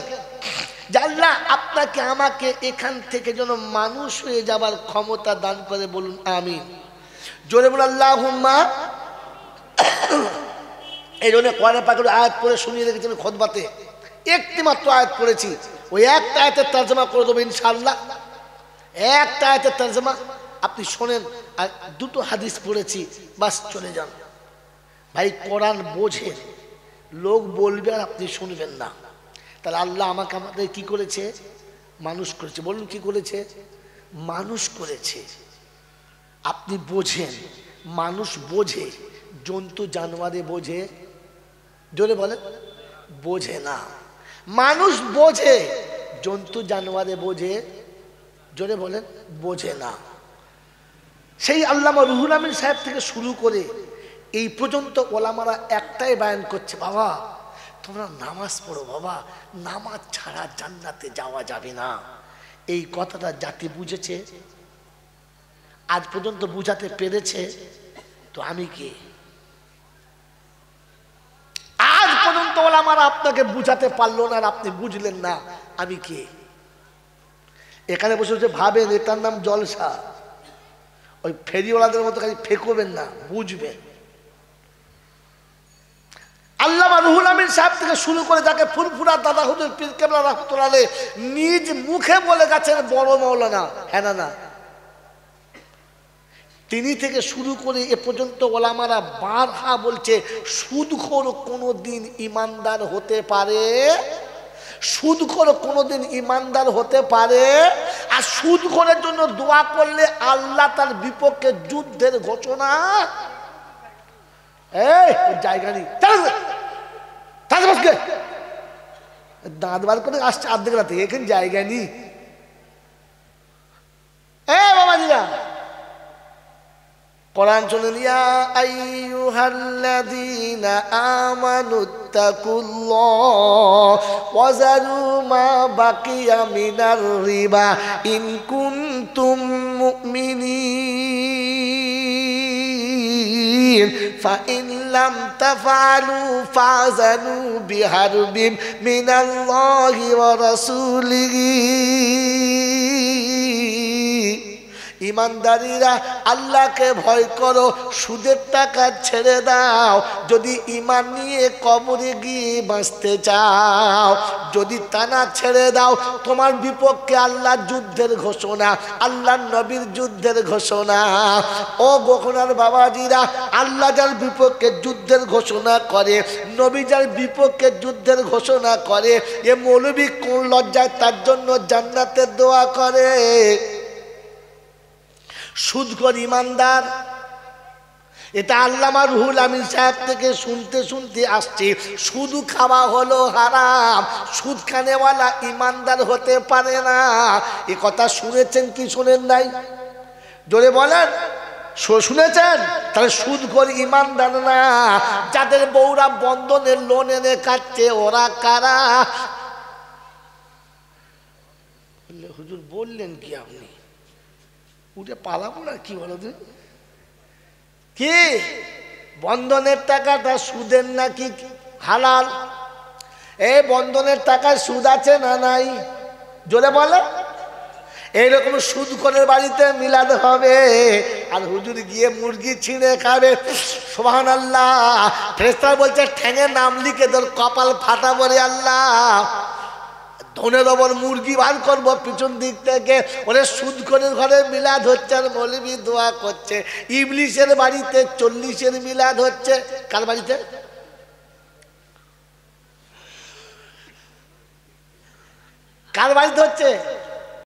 যে আল্লাহ আপনাকে আমাকে এখান থেকে যেন মানুষ হয়ে যাবার ক্ষমতা দান করে। বলুন আমিন। জোরে বলুন আল্লাহুম্মা। এই জন্য কোরআনে পাকের আয়াত পড়ে শুনিয়ে রেখেছি আমি খুতবাতে, একটি মাত্র আয়াত পড়েছি, ওই একটা আয়াতের তরজমা করে দেবো ইনশাআল্লাহ। একটা আয়াতের তরজমা আপনি শোনেন, আর 2টো হাদিস পড়েছি, বাস চলে যান। ভাই কোরআন বোঝেন, লোক বলবে আর আপনি শুনবেন না। তাহলে আল্লাহ আমাকে আমাদের কি করেছে? মানুষ করেছে। বলুন কি করেছে? মানুষ করেছে। আপনি বোঝেন, মানুষ বোঝে, জন্তু জানোয়ারে বোঝে? জোরে বলে, বোঝে না। মানুষ বোঝে, জন্তু জানোয়ারে বোঝে? জোরে বলেন, বোঝে না। সেই আল্লামা রুহুল আমিন সাহেব থেকে শুরু করে এই পর্যন্ত ওলামারা একটাই বয়ান করছে, বাবা তোমরা নামাজ পড়ো, বাবা নামাজ ছাড়া জান্নাতে যাওয়া যাবে না। এই কথাটা জাতি বুঝেছে, আজ পর্যন্ত বুঝাতে পেরেছে? তো আমি কে? আজ পর্যন্ত ওলামারা আপনাকে বুঝাতে পারলো না, আর আপনি বুঝলেন না, আমি কে? এখানে বসে বসে ভাবেন এটার নাম জলসা। ওই ফেরিওয়ালাদের মতো খালি ফেকবেন না, বুঝবেন। আল্লামা রুহুল আমিন সাহেব থেকে শুরু করে যাকে ফুরফুরা দাদা হুজুর পীর কেবলা রাহমাতুল্লাহ আলাইহি নিজ মুখে বলে গেছেন বড় মাওলানা, হ্যাঁ না? তিনি থেকে শুরু করে এ পর্যন্ত ওলামারা বারহা বলছে, সুদখোর কোনোদিন ইমানদার হতে পারে? সুদখোর কোনোদিন ইমানদার হতে পারে? আর সুদখোরের জন্য দোয়া করলে আল্লাহ তার বিপক্ষে যুদ্ধের ঘোষণা। এই জায়গা নেই, দাঁত বার করে আসছে আর্ধেক রাতে, এখানে জায়গা নেই। বাবাজিরা কোরআন শুনেন, ইয়া আইয়ুহাল্লাযীনা আমানুত্তাকুল্লাহ ওয়া যারু মা বাকিয়া মিনার রিবা ইন কুনতুম মুমিনিন ফাইন লাম তাফআলু ফাযানু বিহারবিন মিনাল্লাহি ওয়া রাসূলিহি। ইমানদারিরা আল্লাহকে ভয় করো, সুদের টাকা ছেড়ে দাও যদি ঈমান নিয়ে কবরে গিয়ে বাঁচতে চাও। যদি তা না ছেড়ে দাও, তোমার বিপক্ষে আল্লাহর যুদ্ধের ঘোষণা, আল্লাহর নবীর যুদ্ধের ঘোষণা। ও গোখনার বাবাজিরা, আল্লাহ যার বিপক্ষে যুদ্ধের ঘোষণা করে, নবী যার বিপক্ষে যুদ্ধের ঘোষণা করে, এ মৌলবী কোন লজ্জায় তার জন্য জান্নাতের দোয়া করে? সুদখোর ইমানদার, এটা আল্লামা রুহুল আমিন সাহেব থেকে শুনতে শুনতে আসছে, সুদ খাওয়া হলো হারাম, সুদ খানেওয়ালা ইমানদার হতে পারে না। এ কথা শুনেছেন কি শুনেন নাই? জোরে বলেন, শুনেছেন? তাহলে সুদখোর ইমানদার না। যাদের বউরা বন্ধনের লোন এনে কাটছে ওরা কারা? হুজুর বললেন কি আপনি? উঠে পালাবো না কি বলো তো? কি বন্ধনের টাকাটা সুদের নাকি হালাল? এই বন্ধনের টাকায় সুদ আছে না নাই? জোরে বলে। এইরকম সুদখোরের বাড়িতে মিলাদ হবে আর হুজুর গিয়ে মুরগি ছিঁড়ে খাবে। সুবহানাল্লাহ। ফেরেশতা বলছে ঠ্যাঙে নাম লিখে তোর কপাল ফাটাবো রে আল্লাহ। ধনের ওপর মুরগি বার করবো পিছন দিক থেকে। ওরে সুদখোরের ঘরে মিলাদ হচ্ছে আর মৌলবি দোয়া করছে। ইবলিসের বাড়িতে 40-এর মিলাদ হচ্ছে। কার বাড়িতে? কার বাড়িতে হচ্ছে?